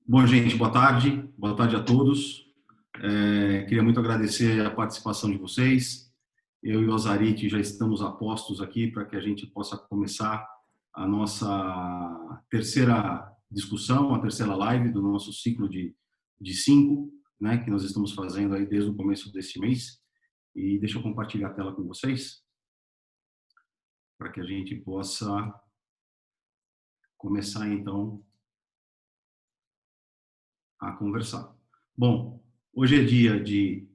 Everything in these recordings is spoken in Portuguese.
Bom, gente, boa tarde a todos. Queria muito agradecer a participação de vocês. Eu e o Azarite já estamos a postos aqui para que a gente possa começar a nossa terceira discussão, a terceira live do nosso ciclo de cinco, né, que nós estamos fazendo aí desde o começo deste mês. E deixa eu compartilhar a tela com vocês para que a gente possa começar, então, a conversar. Bom, hoje é dia de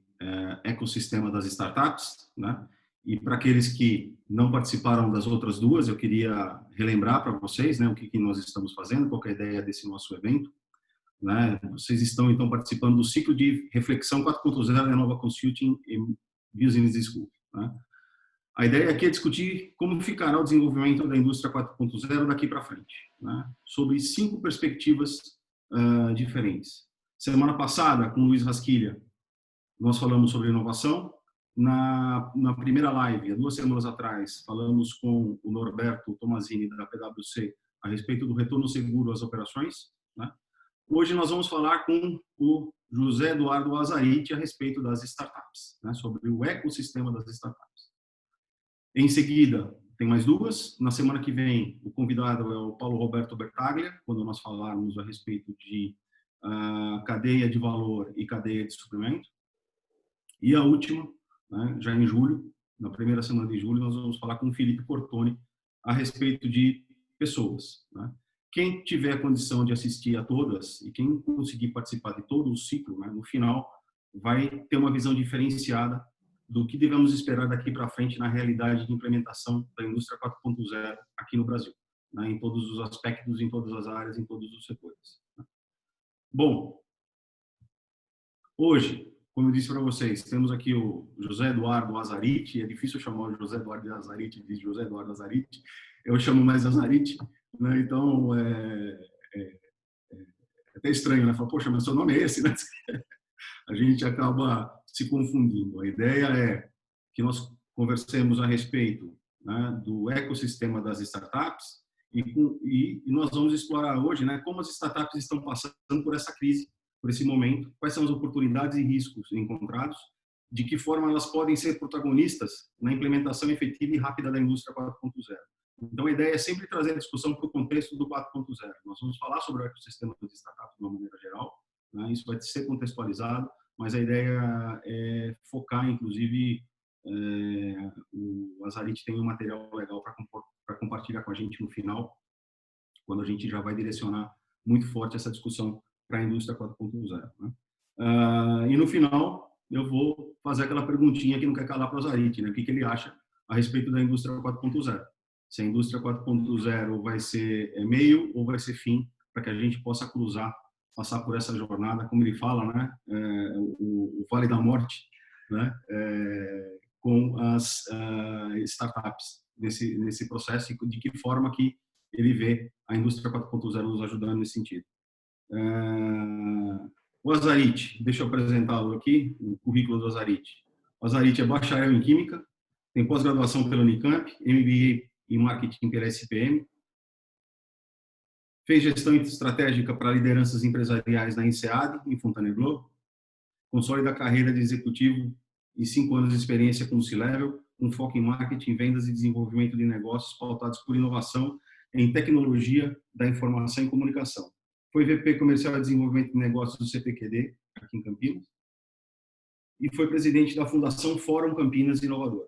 ecossistema das startups, né? E para aqueles que não participaram das outras duas, eu queria relembrar para vocês, né, o que nós estamos fazendo, qual é a ideia desse nosso evento, né? Vocês estão então participando do ciclo de reflexão 4.0 da Nova Consulting e Business School, né? A ideia aqui é discutir como ficará o desenvolvimento da indústria 4.0 daqui para frente, né? Sobre 5 perspectivas diferentes. Semana passada, com o Luiz Rasquilha, nós falamos sobre inovação. Na primeira live, há 2 semanas atrás, falamos com o Norberto Tomazini, da PwC, a respeito do retorno seguro às operações, né? Hoje nós vamos falar com o José Eduardo Azarite a respeito das startups, né? Sobre o ecossistema das startups. Em seguida, tem mais 2. Na semana que vem, o convidado é o Paulo Roberto Bertaglia, quando nós falarmos a respeito de cadeia de valor e cadeia de suprimento. E a última, né, já em julho, na primeira semana de julho, nós vamos falar com o Felipe Portoni a respeito de pessoas, né? Quem tiver a condição de assistir a todas e quem conseguir participar de todo o ciclo, né, no final, vai ter uma visão diferenciada do que devemos esperar daqui para frente na realidade de implementação da indústria 4.0 aqui no Brasil, né, em todos os aspectos, em todas as áreas, em todos os setores. Bom, hoje, como eu disse para vocês, temos aqui o José Eduardo Azarite. É difícil chamar o José Eduardo Azarite de José Eduardo Azarite. Eu chamo mais Azarite, né? Então, é até estranho, né? Falar, poxa, mas seu nome é esse, né? A gente acaba se confundindo. A ideia é que nós conversemos a respeito, né, do ecossistema das startups e nós vamos explorar hoje, né, como as startups estão passando por essa crise, por esse momento, quais são as oportunidades e riscos encontrados, de que forma elas podem ser protagonistas na implementação efetiva e rápida da indústria 4.0. Então, a ideia é sempre trazer a discussão para o contexto do 4.0. Nós vamos falar sobre o ecossistema das startups de uma maneira geral, né, isso vai ser contextualizado, mas a ideia é focar, inclusive, o Azarite tem um material legal para compartilhar com a gente no final, quando a gente já vai direcionar muito forte essa discussão para a indústria 4.0, né? E no final, eu vou fazer aquela perguntinha que não quer calar para o Azarite, né? O que ele acha a respeito da indústria 4.0. Se a indústria 4.0 vai ser meio ou vai ser fim, para que a gente possa cruzar, passar por essa jornada, como ele fala, né? O Vale da Morte, né? Com as startups nesse processo e de que forma que ele vê a indústria 4.0 nos ajudando nesse sentido. O Azarite, deixa eu apresentá-lo aqui, o currículo do Azarite. O Azarite é bacharel em Química, tem pós-graduação pela Unicamp, MBA em Marketing pela SPM, fez gestão estratégica para lideranças empresariais na INSEAD, em Fontainebleau, consolida a carreira de executivo e 5 anos de experiência como C-Level, com foco em marketing, vendas e desenvolvimento de negócios pautados por inovação em tecnologia da informação e comunicação. Foi VP Comercial e Desenvolvimento de Negócios do CPQD, aqui em Campinas, e foi presidente da Fundação Fórum Campinas Inovador.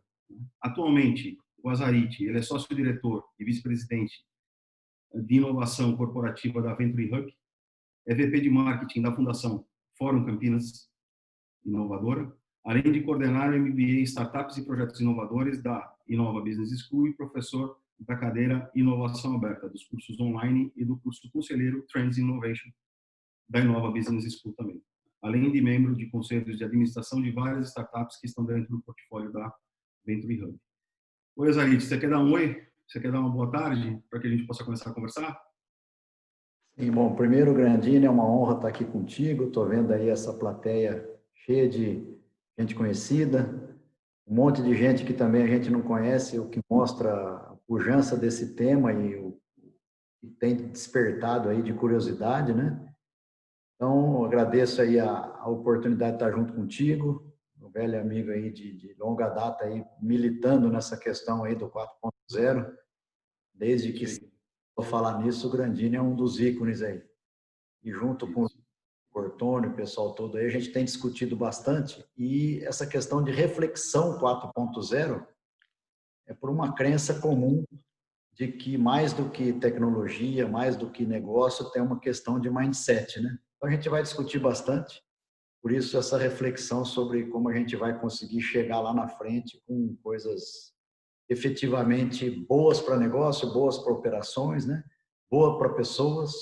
Atualmente, o Azarite, ele é sócio-diretor e vice-presidente de inovação corporativa da Venture Hub, é VP de marketing da Fundação Fórum Campinas Inovadora, além de coordenar o MBA em Startups e Projetos Inovadores da Inova Business School e professor da cadeira Inovação Aberta, dos cursos online e do curso Conselheiro Trends Innovation da Inova Business School também, além de membro de conselhos de administração de várias startups que estão dentro do portfólio da Venture Hub. Oi, Azarite, você quer dar um oi? Você quer dar uma boa tarde para que a gente possa começar a conversar? Sim, bom, primeiro, Grandini, é uma honra estar aqui contigo. Estou vendo aí essa plateia cheia de gente conhecida, um monte de gente que também a gente não conhece, o que mostra a pujança desse tema e o que tem despertado aí de curiosidade, né? Então, agradeço aí a oportunidade de estar junto contigo, um velho amigo aí de longa data aí, militando nessa questão aí do 4.0, desde que Sim, vou falar nisso, o Grandini é um dos ícones aí. E junto com o isso. Ortônio, o pessoal todo aí, a gente tem discutido bastante, e essa questão de reflexão 4.0 é por uma crença comum de que mais do que tecnologia, mais do que negócio, tem uma questão de mindset, né? Então a gente vai discutir bastante, por isso essa reflexão sobre como a gente vai conseguir chegar lá na frente com coisas efetivamente boas para negócio, boas para operações, né? Boa para pessoas,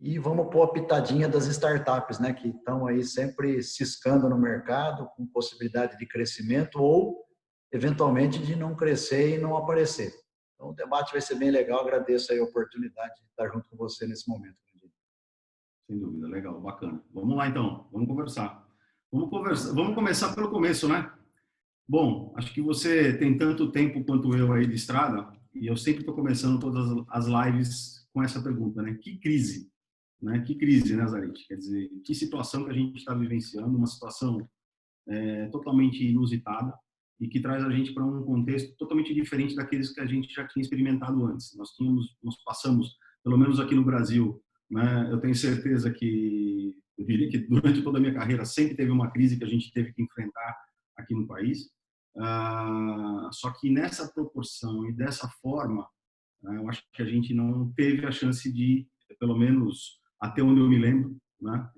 e vamos pôr a pitadinha das startups, né? Que estão aí sempre ciscando no mercado, com possibilidade de crescimento ou, eventualmente, de não crescer e não aparecer. Então, o debate vai ser bem legal. Agradeço aí a oportunidade de estar junto com você nesse momento. Sem dúvida, legal, bacana. Vamos lá então, vamos conversar. Vamos conversar, vamos começar pelo começo, né? Bom, acho que você tem tanto tempo quanto eu aí de estrada, e eu sempre estou começando todas as lives com essa pergunta, né? Que crise, né? Que crise, né, Zarit? Quer dizer, que situação que a gente está vivenciando, uma situação totalmente inusitada e que traz a gente para um contexto totalmente diferente daqueles que a gente já tinha experimentado antes. Nós passamos, pelo menos aqui no Brasil, né? Eu tenho certeza que, eu diria que durante toda a minha carreira sempre teve uma crise que a gente teve que enfrentar aqui no país. Só que nessa proporção e dessa forma, eu acho que a gente não teve a chance de, pelo menos até onde eu me lembro, né?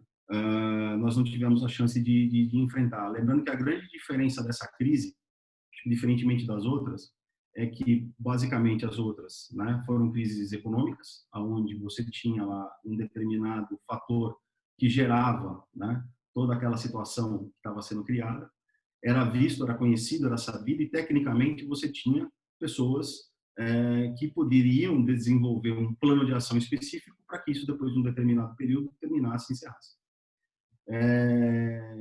Nós não tivemos a chance de enfrentar. Lembrando que a grande diferença dessa crise, diferentemente das outras, é que basicamente as outras, né, foram crises econômicas, aonde você tinha lá um determinado fator que gerava, né, toda aquela situação que estava sendo criada, era visto, era conhecido, era sabido e tecnicamente você tinha pessoas que poderiam desenvolver um plano de ação específico para que isso depois de um determinado período terminasse e encerrasse.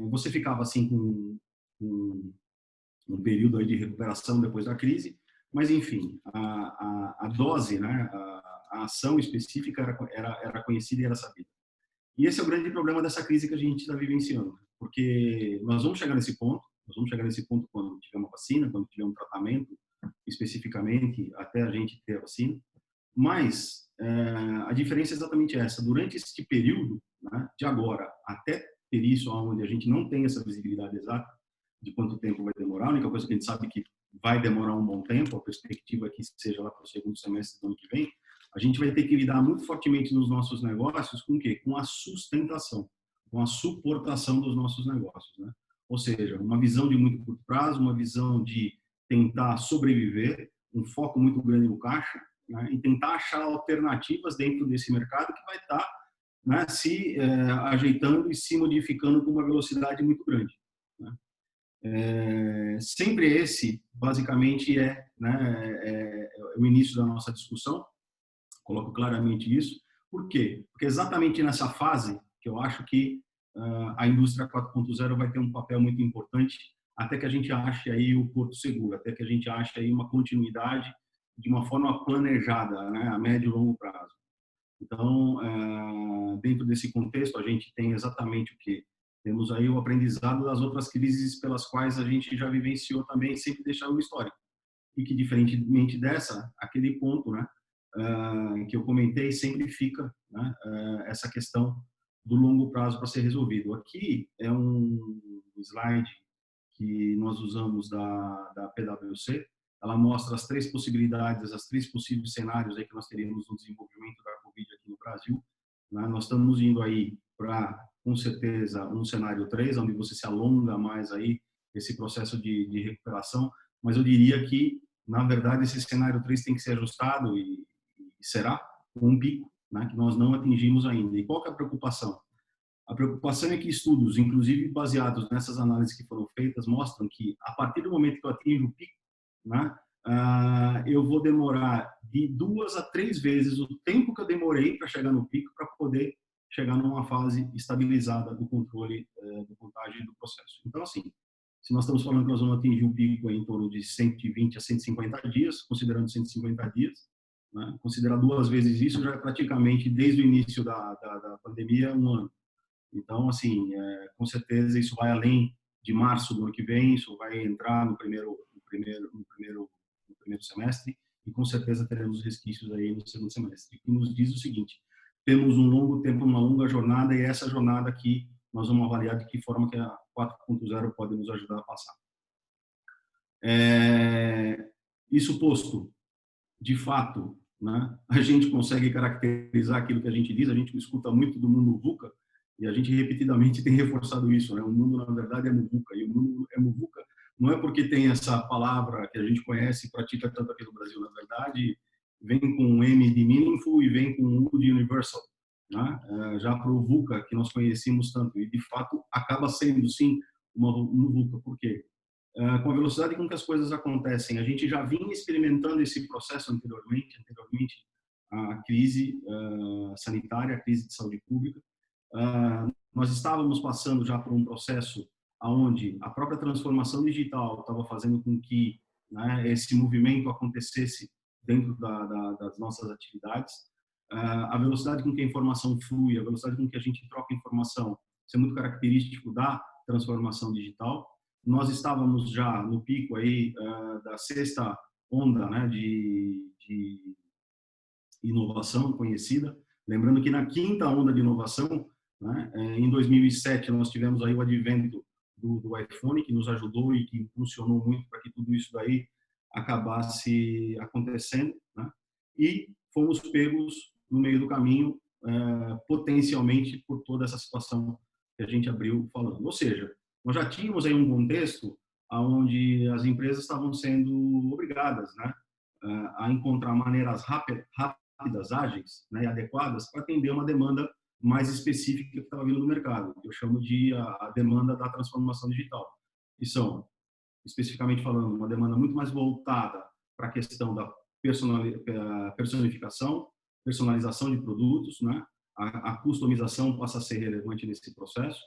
Você ficava assim com um período aí de recuperação depois da crise, mas enfim, a dose, né, a ação específica era conhecida e era sabida. E esse é o grande problema dessa crise que a gente está vivenciando, porque nós vamos chegar nesse ponto quando tiver uma vacina, quando tiver um tratamento especificamente, até a gente ter a vacina, mas a diferença é exatamente essa. Durante este período, né, de agora até ter isso, onde a gente não tem essa visibilidade exata de quanto tempo vai demorar, a única coisa que a gente sabe é que vai demorar um bom tempo, a perspectiva é que seja lá para o segundo semestre do ano que vem, a gente vai ter que lidar muito fortemente nos nossos negócios com o quê? Com a sustentação, com a suportação dos nossos negócios, né? Ou seja, uma visão de muito curto prazo, uma visão de tentar sobreviver, um foco muito grande no caixa, né? E tentar achar alternativas dentro desse mercado que vai estar, né, se ajeitando e se modificando com uma velocidade muito grande, né? Sempre esse, basicamente, né, o início da nossa discussão, coloco claramente isso. Por quê? Porque exatamente nessa fase que eu acho que a indústria 4.0 vai ter um papel muito importante até que a gente ache aí o porto seguro, até que a gente ache aí uma continuidade de uma forma planejada, né, a médio e longo prazo. Então, dentro desse contexto, a gente tem exatamente o que? Temos aí o aprendizado das outras crises pelas quais a gente já vivenciou também, sempre deixar o histórico. E que, diferentemente dessa, aquele ponto, né, que eu comentei, sempre fica, né, essa questão do longo prazo para ser resolvido. Aqui é um slide que nós usamos da PwC. Ela mostra as três possibilidades, as três possíveis cenários aí que nós teríamos no desenvolvimento da Covid aqui no Brasil, né? Nós estamos indo aí para, com certeza, um cenário 3, onde você se alonga mais aí esse processo de recuperação, mas eu diria que, na verdade, esse cenário 3 tem que ser ajustado e será com um pico, né, que nós não atingimos ainda. E qual que é a preocupação? A preocupação é que estudos, inclusive baseados nessas análises que foram feitas, mostram que a partir do momento que eu atingo o pico, né, eu vou demorar de 2 a 3 vezes o tempo que eu demorei para chegar no pico para poder chegar numa fase estabilizada do controle do contágio e do processo. Então, assim, se nós estamos falando que nós vamos atingir o pico em torno de 120 a 150 dias, considerando 150 dias, né, considerar 2 vezes isso já é praticamente desde o início da pandemia um ano. Então, assim, com certeza isso vai além de março do ano que vem, isso vai entrar no primeiro semestre e com certeza teremos resquícios aí no segundo semestre. E nos diz o seguinte: temos um longo tempo, uma longa jornada e essa jornada aqui nós vamos avaliar de que forma que a 4.0 pode nos ajudar a passar. Isso posto, de fato, né, a gente consegue caracterizar aquilo que a gente diz, a gente escuta muito do mundo VUCA, e a gente repetidamente tem reforçado isso, né? O mundo, na verdade, é muvuca, e o mundo é muvuca não é porque tem essa palavra que a gente conhece e pratica tanto aqui no Brasil, na verdade, vem com um M de meaningful e vem com um U de universal, né? Já para o VUCA, que nós conhecemos tanto, e de fato acaba sendo, sim, uma muvuca, por quê? Com a velocidade com que as coisas acontecem. A gente já vinha experimentando esse processo anteriormente à crise sanitária, à crise de saúde pública. Nós estávamos passando já por um processo onde a própria transformação digital estava fazendo com que, né, esse movimento acontecesse dentro das nossas atividades. A velocidade com que a informação flui, a velocidade com que a gente troca informação, isso é muito característico da transformação digital. Nós estávamos já no pico aí da sexta onda, né, de inovação conhecida. Lembrando que na quinta onda de inovação, né, em 2007 nós tivemos aí o advento do iPhone, que nos ajudou e que impulsionou muito para que tudo isso daí acabasse acontecendo, né? E fomos pegos no meio do caminho, potencialmente por toda essa situação que a gente abriu falando. Ou seja, nós já tínhamos aí um contexto onde as empresas estavam sendo obrigadas, né, a encontrar maneiras rápidas, ágeis, né, e adequadas para atender uma demanda mais específica que estava vindo do mercado. Eu chamo de a demanda da transformação digital, que são, especificamente falando, uma demanda muito mais voltada para a questão da personificação, personalização de produtos, né? A customização passa a ser relevante nesse processo,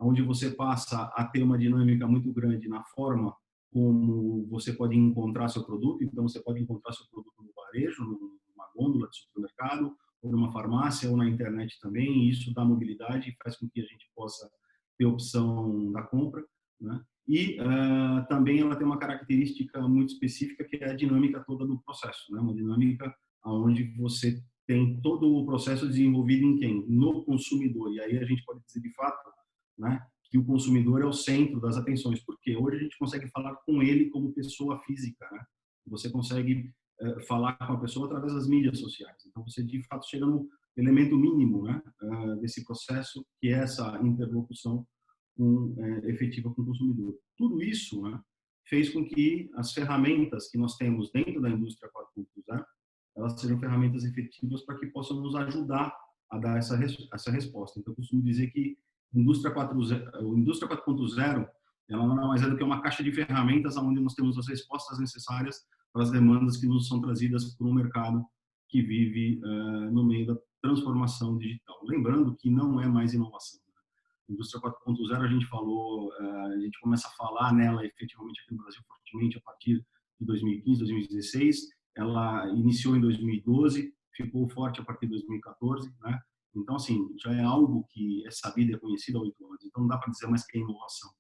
onde você passa a ter uma dinâmica muito grande na forma como você pode encontrar seu produto. Então, você pode encontrar seu produto no varejo, numa gôndola de supermercado, ou numa farmácia, ou na internet também. E isso dá mobilidade e faz com que a gente possa ter opção da compra, né? E também ela tem uma característica muito específica, que é a dinâmica toda do processo, né? Uma dinâmica onde você tem todo o processo desenvolvido em quem? No consumidor. E aí a gente pode dizer, de fato, né, que o consumidor é o centro das atenções, porque hoje a gente consegue falar com ele como pessoa física, né? Você consegue falar com a pessoa através das mídias sociais. Então você de fato chega no elemento mínimo, né, desse processo, que é essa interlocução efetiva com o consumidor. Tudo isso, né, fez com que as ferramentas que nós temos dentro da indústria 4.0 elas sejam ferramentas efetivas para que possam nos ajudar a dar essa resposta. Então eu costumo dizer que Indústria 4.0, ela não é mais do que uma caixa de ferramentas onde nós temos as respostas necessárias para as demandas que nos são trazidas por um mercado que vive no meio da transformação digital. Lembrando que não é mais inovação. Indústria 4.0, a gente falou, a gente começa a falar nela efetivamente aqui no Brasil fortemente a partir de 2015, 2016. Ela iniciou em 2012, ficou forte a partir de 2014, né? Então, assim, já é algo que é sabido e é conhecido há 8 anos. Então, não dá para dizer mais que é inovação.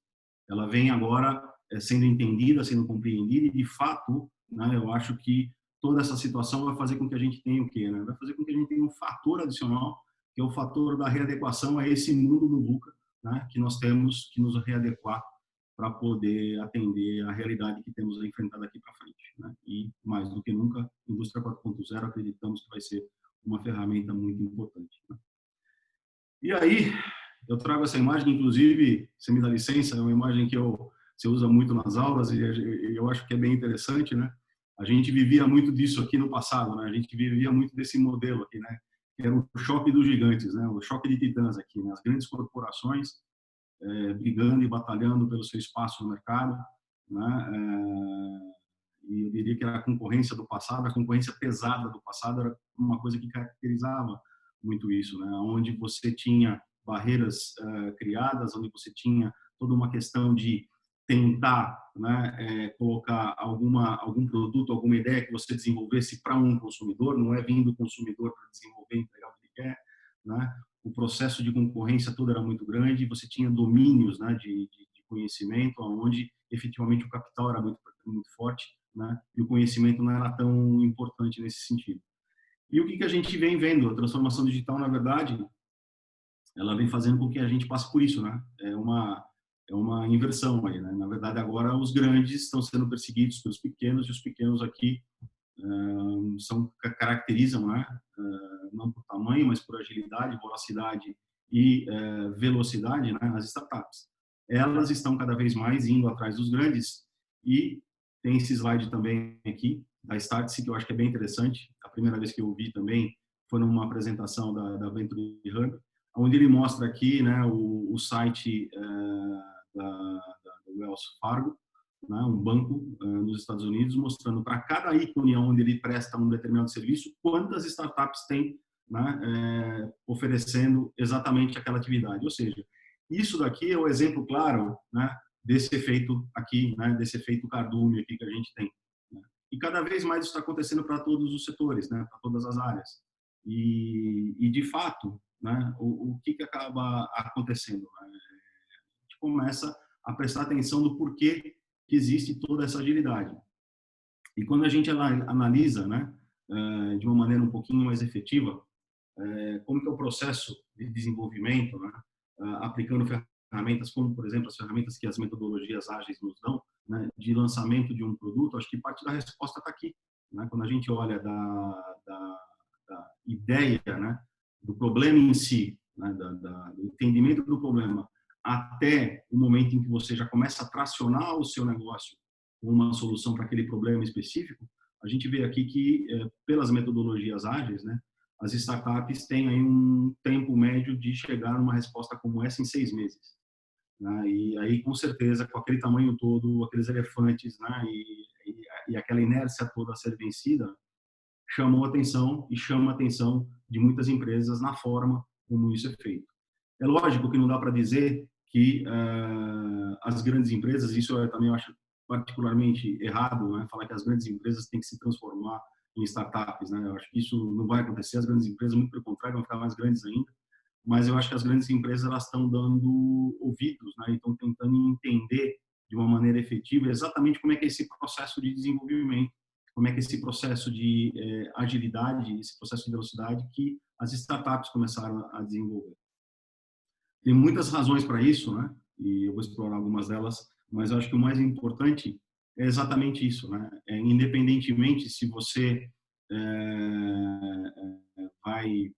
Ela vem agora sendo entendida, sendo compreendida e, de fato, né, eu acho que toda essa situação vai fazer com que a gente tenha o quê? Né? Vai fazer com que a gente tenha um fator adicional, que é o fator da readequação a esse mundo do VUCA, né, que nós temos que nos readequar para poder atender a realidade que temos a enfrentar daqui para frente, né? E, mais do que nunca, Indústria 4.0 acreditamos que vai ser uma ferramenta muito importante, né? E aí, eu trago essa imagem, inclusive, se me dá licença, é uma imagem que você usa muito nas aulas e eu acho que é bem interessante, né? A gente vivia muito disso aqui no passado, né? A gente vivia muito desse modelo aqui, né? Que era o choque dos gigantes, né? O choque de titãs aqui, né? As grandes corporações brigando e batalhando pelo seu espaço no mercado, né? E eu diria que era a concorrência do passado, a concorrência pesada do passado era uma coisa que caracterizava muito isso, né? Onde você tinha barreiras criadas, onde você tinha toda uma questão de tentar, né, colocar algum produto, alguma ideia que você desenvolvesse para um consumidor, não é vindo do consumidor para desenvolver e entregar o que ele quer, né? o processo de concorrência todo era muito grande, você tinha domínios, né, de conhecimento, onde efetivamente o capital era muito forte, né, e o conhecimento não era tão importante nesse sentido. E o que a gente vem vendo? A transformação digital, na verdade, ela vem fazendo com que a gente passe por isso, né? É uma inversão aí, né? Na verdade, agora os grandes estão sendo perseguidos pelos pequenos, e os pequenos aqui caracterizam, né, não por tamanho, mas por agilidade, voracidade e velocidade, né, as startups. Elas estão cada vez mais indo atrás dos grandes, e tem esse slide também aqui da Startse, que eu acho que é bem interessante. A primeira vez que eu vi também foi numa apresentação da Venture Hub, onde ele mostra aqui, né, o site da Wells Fargo, né, um banco nos Estados Unidos, mostrando para cada ícone onde ele presta um determinado serviço, quantas startups tem, né, oferecendo exatamente aquela atividade. Ou seja, isso daqui é o exemplo claro, né, desse efeito aqui, né, desse efeito cardume aqui que a gente tem. Né? E cada vez mais isso está acontecendo para todos os setores, né, para todas as áreas. E de fato, né, o que acaba acontecendo? A gente começa a prestar atenção do porquê que existe toda essa agilidade. E quando a gente analisa, né, de uma maneira um pouquinho mais efetiva, como que é o processo de desenvolvimento, né, aplicando ferramentas como, por exemplo, as ferramentas que as metodologias ágeis nos dão, né, de lançamento de um produto, acho que parte da resposta está aqui. Né? Quando a gente olha da ideia, né, do problema em si, né, do entendimento do problema, até o momento em que você já começa a tracionar o seu negócio com uma solução para aquele problema específico, a gente vê aqui que, pelas metodologias ágeis, né, as startups têm aí um tempo médio de chegar numa resposta como essa em 6 meses. Né? E aí, com certeza, com aquele tamanho todo, aqueles elefantes, né, e aquela inércia toda a ser vencida, chamou atenção e chama a atenção de muitas empresas na forma como isso é feito. É lógico que não dá para dizer que as grandes empresas, isso eu também acho particularmente errado, né? Falar que as grandes empresas têm que se transformar em startups, né? Eu acho que isso não vai acontecer. As grandes empresas, muito pelo contrário, vão ficar mais grandes ainda. Mas eu acho que as grandes empresas elas estão dando ouvidos, né? E estão tentando entender de uma maneira efetiva exatamente como é que é esse processo de desenvolvimento, como é que é esse processo de agilidade, esse processo de velocidade que as startups começaram a desenvolver. Tem muitas razões para isso, né? E eu vou explorar algumas delas, mas eu acho que o mais importante é exatamente isso, né? Independentemente se você vai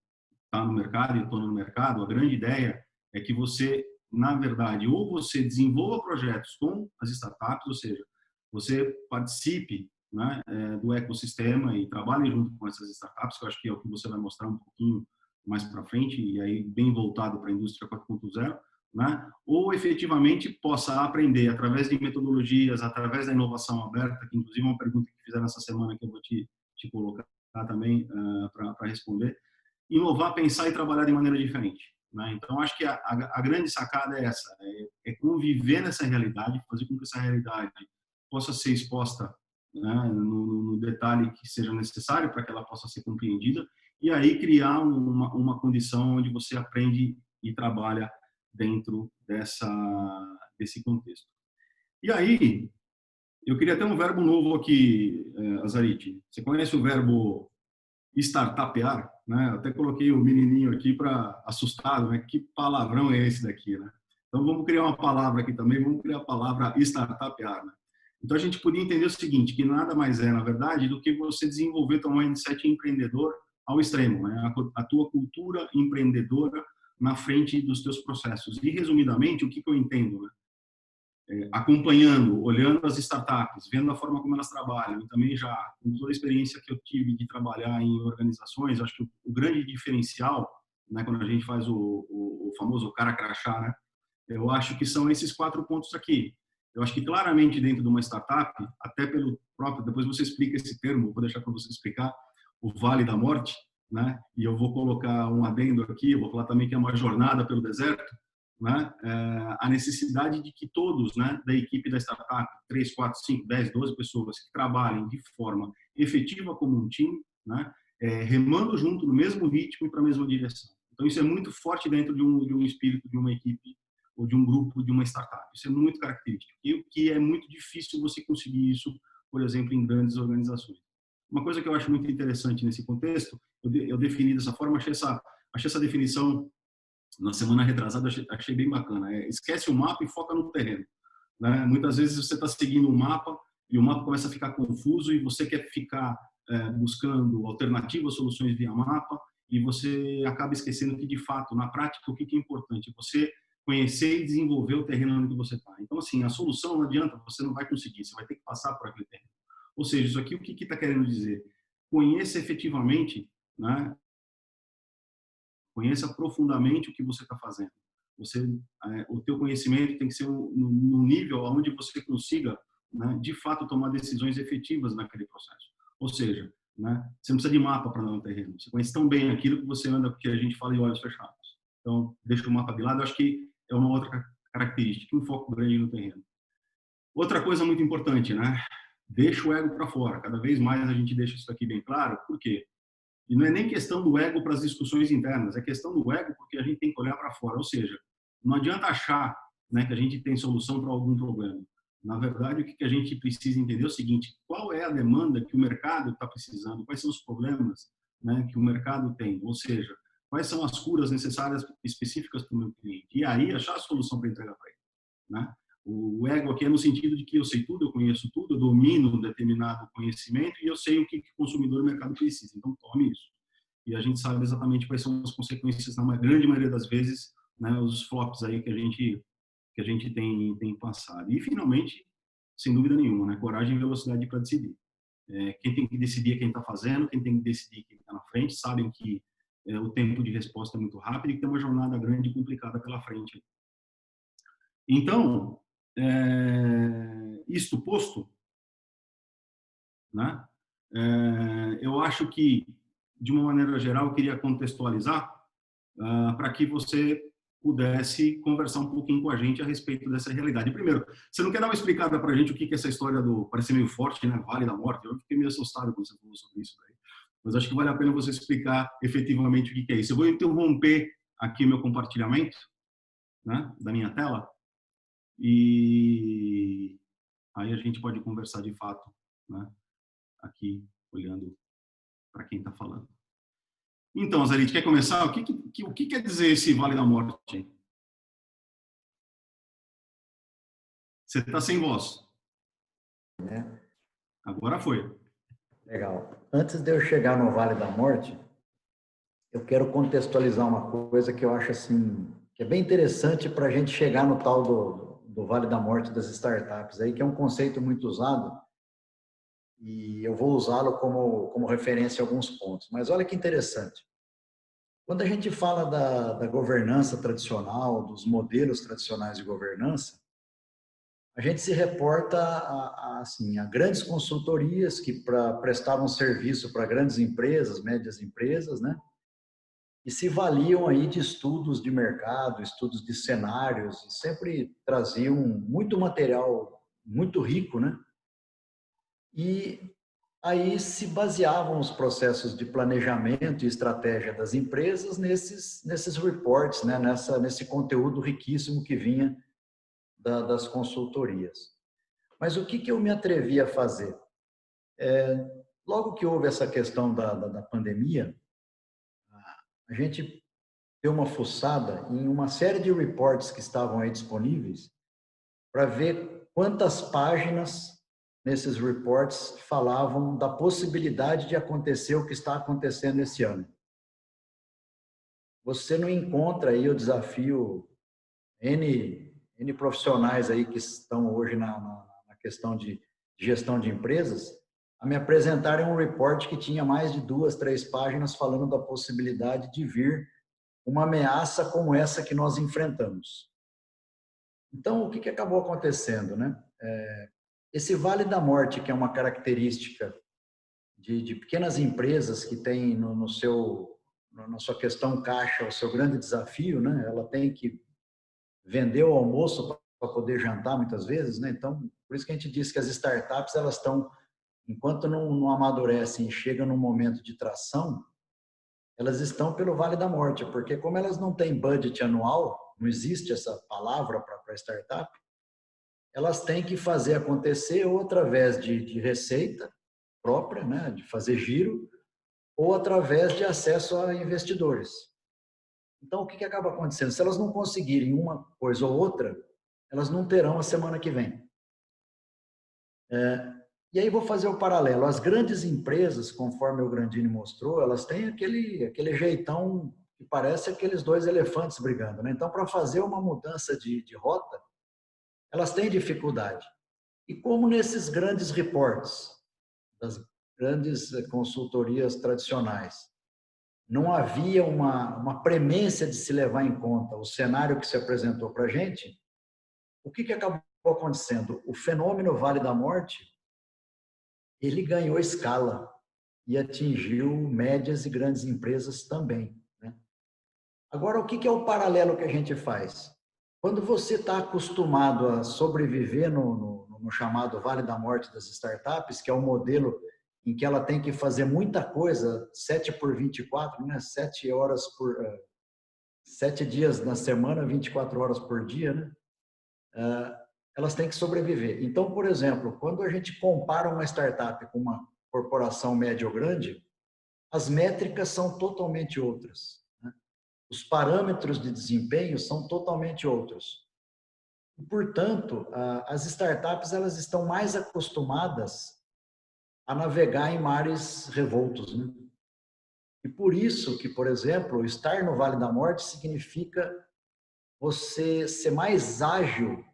estar no mercado e estou no mercado, a grande ideia é que você, na verdade, ou você desenvolva projetos com as startups, ou seja, você participe, né, do ecossistema e trabalhe junto com essas startups, que eu acho que é o que você vai mostrar um pouquinho mais para frente, e aí bem voltado para a indústria 4.0, né? Ou efetivamente possa aprender através de metodologias, através da inovação aberta, que inclusive é uma pergunta que fizeram essa semana que eu vou te colocar também para responder, inovar, pensar e trabalhar de maneira diferente. Né? Então, acho que a grande sacada é essa, é conviver nessa realidade, fazer com que essa realidade possa ser exposta, né, no detalhe que seja necessário para que ela possa ser compreendida, e aí criar uma condição onde você aprende e trabalha dentro desse contexto. E aí, eu queria ter um verbo novo aqui, Azarite. Você conhece o verbo startupear? Né? Eu até coloquei o menininho aqui para assustado, né? Que palavrão é esse daqui, né? Então, vamos criar uma palavra aqui também, vamos criar a palavra startupear, né? Então, a gente podia entender o seguinte, que nada mais é, na verdade, do que você desenvolver um mindset empreendedor ao extremo, né? A tua cultura empreendedora na frente dos teus processos. E, resumidamente, o que eu entendo, né? Acompanhando, olhando as startups, vendo a forma como elas trabalham, e também já com toda a experiência que eu tive de trabalhar em organizações, acho que o grande diferencial, né, quando a gente faz o famoso cara crachá, né, eu acho que são esses 4 pontos aqui. Eu acho que claramente dentro de uma startup, até pelo próprio, depois você explica esse termo, vou deixar para você explicar, o Vale da Morte, né, e eu vou colocar um adendo aqui, eu vou falar também que é uma jornada pelo deserto, né, a necessidade de que todos, né, da equipe da startup, 3, 4, 5, 10, 12 pessoas que trabalhem de forma efetiva como um time, né, remando junto no mesmo ritmo e para a mesma direção. Então, isso é muito forte dentro de um espírito, de uma equipe ou de um grupo, de uma startup. Isso é muito característico. E o que é muito difícil você conseguir isso, por exemplo, em grandes organizações. Uma coisa que eu acho muito interessante nesse contexto, eu defini dessa forma, achei essa definição na semana retrasada, achei bem bacana. Esquece o mapa e foca no terreno. Né? Muitas vezes você está seguindo um mapa e o mapa começa a ficar confuso e você quer ficar buscando alternativas, soluções via mapa, e você acaba esquecendo que, de fato, na prática, o que é importante? Você conhecer e desenvolver o terreno onde você está. Então, assim, a solução não adianta, você não vai conseguir, você vai ter que passar por aquele terreno. Ou seja, isso aqui, o que está querendo dizer? Conheça efetivamente, né? Conheça profundamente o que você está fazendo. O teu conhecimento tem que ser num nível onde você consiga, né, de fato, tomar decisões efetivas naquele processo. Ou seja, né, você não precisa de mapa para andar no terreno. Você conhece tão bem aquilo que você anda, que a gente fala em olhos fechados. Então, deixa o mapa de lado. Eu acho que é uma outra característica, um foco grande no terreno. Outra coisa muito importante, né? Deixa o ego para fora. Cada vez mais a gente deixa isso aqui bem claro. Por quê? E não é nem questão do ego para as discussões internas, é questão do ego porque a gente tem que olhar para fora. Ou seja, não adianta achar, né, que a gente tem solução para algum problema. Na verdade, o que a gente precisa entender é o seguinte: qual é a demanda que o mercado está precisando, quais são os problemas, né, que o mercado tem, ou seja, quais são as curas necessárias específicas para o meu cliente. E aí achar a solução para entregar para ele. Né? O ego aqui é no sentido de que eu sei tudo, eu conheço tudo, eu domino um determinado conhecimento e eu sei o que o consumidor e o mercado precisa. Então, tome isso. E a gente sabe exatamente quais são as consequências, na grande maioria das vezes, né, os flops aí que a gente tem passado. E, finalmente, sem dúvida nenhuma, né, coragem e velocidade para decidir. Quem tem que decidir é quem está fazendo, quem tem que decidir é quem está na frente, sabem que o tempo de resposta é muito rápido e que tem uma jornada grande e complicada pela frente. Então, isto posto, né, eu acho que, de uma maneira geral, eu queria contextualizar para que você pudesse conversar um pouquinho com a gente a respeito dessa realidade. Primeiro, você não quer dar uma explicada para a gente o que é essa história do, parece meio forte, né, Vale da Morte? Eu fiquei meio assustado quando você falou sobre isso daí. Mas acho que vale a pena você explicar efetivamente o que é isso. Eu vou interromper aqui o meu compartilhamento, né, da minha tela, e aí a gente pode conversar de fato, né, aqui, olhando para quem está falando. Então, Zarit, quer começar? O que quer dizer esse Vale da Morte? Você está sem voz. Agora foi. Legal. Antes de eu chegar no Vale da Morte, eu quero contextualizar uma coisa que eu acho assim, que é bem interessante para a gente chegar no tal do Vale da Morte das startups, aí, que é um conceito muito usado, e eu vou usá-lo como referência em alguns pontos. Mas olha que interessante. Quando a gente fala da governança tradicional, dos modelos tradicionais de governança, a gente se reporta assim, a grandes consultorias que prestavam serviço para grandes empresas, médias empresas, né? E se valiam aí de estudos de mercado, estudos de cenários, e sempre traziam muito material muito rico, né? E aí se baseavam os processos de planejamento e estratégia das empresas nesses reports, né? Nesse conteúdo riquíssimo que vinha das consultorias. Mas o que eu me atrevi a fazer? Logo que houve essa questão da pandemia, a gente deu uma fuçada em uma série de reports que estavam aí disponíveis para ver quantas páginas nesses reports falavam da possibilidade de acontecer o que está acontecendo esse ano. Você não encontra aí, o desafio, N profissionais aí que estão hoje na questão de gestão de empresas, a me apresentarem um report que tinha mais de 2, 3 páginas falando da possibilidade de vir uma ameaça como essa que nós enfrentamos. Então, o que acabou acontecendo, né? Esse Vale da Morte, que é uma característica de pequenas empresas que têm na sua questão caixa o seu grande desafio, né? Ela tem que vender o almoço para poder jantar muitas vezes, né? Então, por isso que a gente diz que as startups, elas estão, enquanto não amadurecem e chegam num momento de tração, elas estão pelo Vale da Morte, porque como elas não têm budget anual, não existe essa palavra para startup, elas têm que fazer acontecer ou através de receita própria, né, de fazer giro, ou através de acesso a investidores. Então, o que acaba acontecendo? Se elas não conseguirem uma coisa ou outra, elas não terão a semana que vem. E aí vou fazer o paralelo. As grandes empresas, conforme o Grandini mostrou, elas têm aquele jeitão que parece aqueles dois elefantes brigando, né? Então, para fazer uma mudança de rota, elas têm dificuldade. E como nesses grandes reportes, das grandes consultorias tradicionais, não havia uma premência de se levar em conta o cenário que se apresentou para a gente, o que acabou acontecendo? O fenômeno Vale da Morte, ele ganhou escala e atingiu médias e grandes empresas também, né? Agora, o que é o paralelo que a gente faz? Quando você está acostumado a sobreviver no chamado Vale da Morte das startups, que é um modelo em que ela tem que fazer muita coisa, 7 por 24, né? 7 dias na semana, 24 horas por dia, né? Elas têm que sobreviver. Então, por exemplo, quando a gente compara uma startup com uma corporação média ou grande, as métricas são totalmente outras, né? Os parâmetros de desempenho são totalmente outros. E, portanto, as startups elas estão mais acostumadas a navegar em mares revoltos, né? E por isso que, por exemplo, estar no Vale da Morte significa você ser mais ágil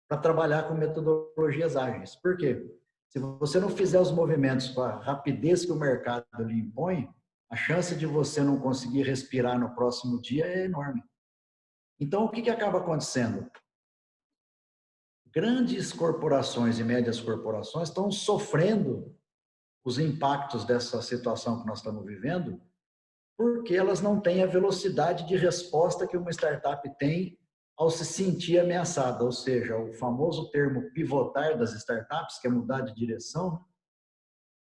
para trabalhar com metodologias ágeis. Por quê? Se você não fizer os movimentos com a rapidez que o mercado lhe impõe, a chance de você não conseguir respirar no próximo dia é enorme. Então, o que acaba acontecendo? Grandes corporações e médias corporações estão sofrendo os impactos dessa situação que nós estamos vivendo, porque elas não têm a velocidade de resposta que uma startup tem ao se sentir ameaçada, ou seja, o famoso termo pivotar das startups, que é mudar de direção,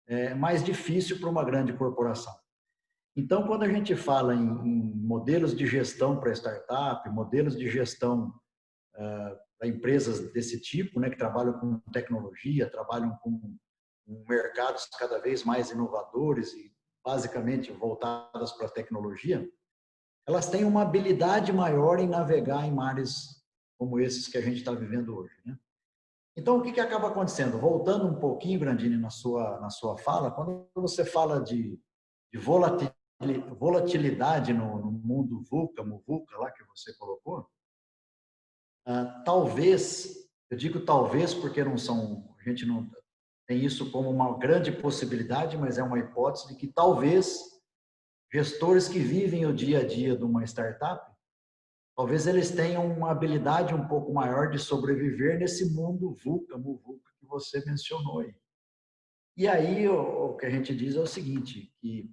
é mais difícil para uma grande corporação. Então, quando a gente fala em modelos de gestão para startup, modelos de gestão para empresas desse tipo, né, que trabalham com tecnologia, trabalham com mercados cada vez mais inovadores e basicamente voltadas para a tecnologia, elas têm uma habilidade maior em navegar em mares como esses que a gente está vivendo hoje, né? Então, o que acaba acontecendo? Voltando um pouquinho, Grandini, na sua fala, quando você fala de volatilidade no mundo VUCA, MUVUCA, lá que você colocou, talvez, eu digo talvez porque a gente não tem isso como uma grande possibilidade, mas é uma hipótese de que talvez gestores que vivem o dia a dia de uma startup, talvez eles tenham uma habilidade um pouco maior de sobreviver nesse mundo VUCA, MUVUCA que você mencionou aí. E aí o que a gente diz é o seguinte, que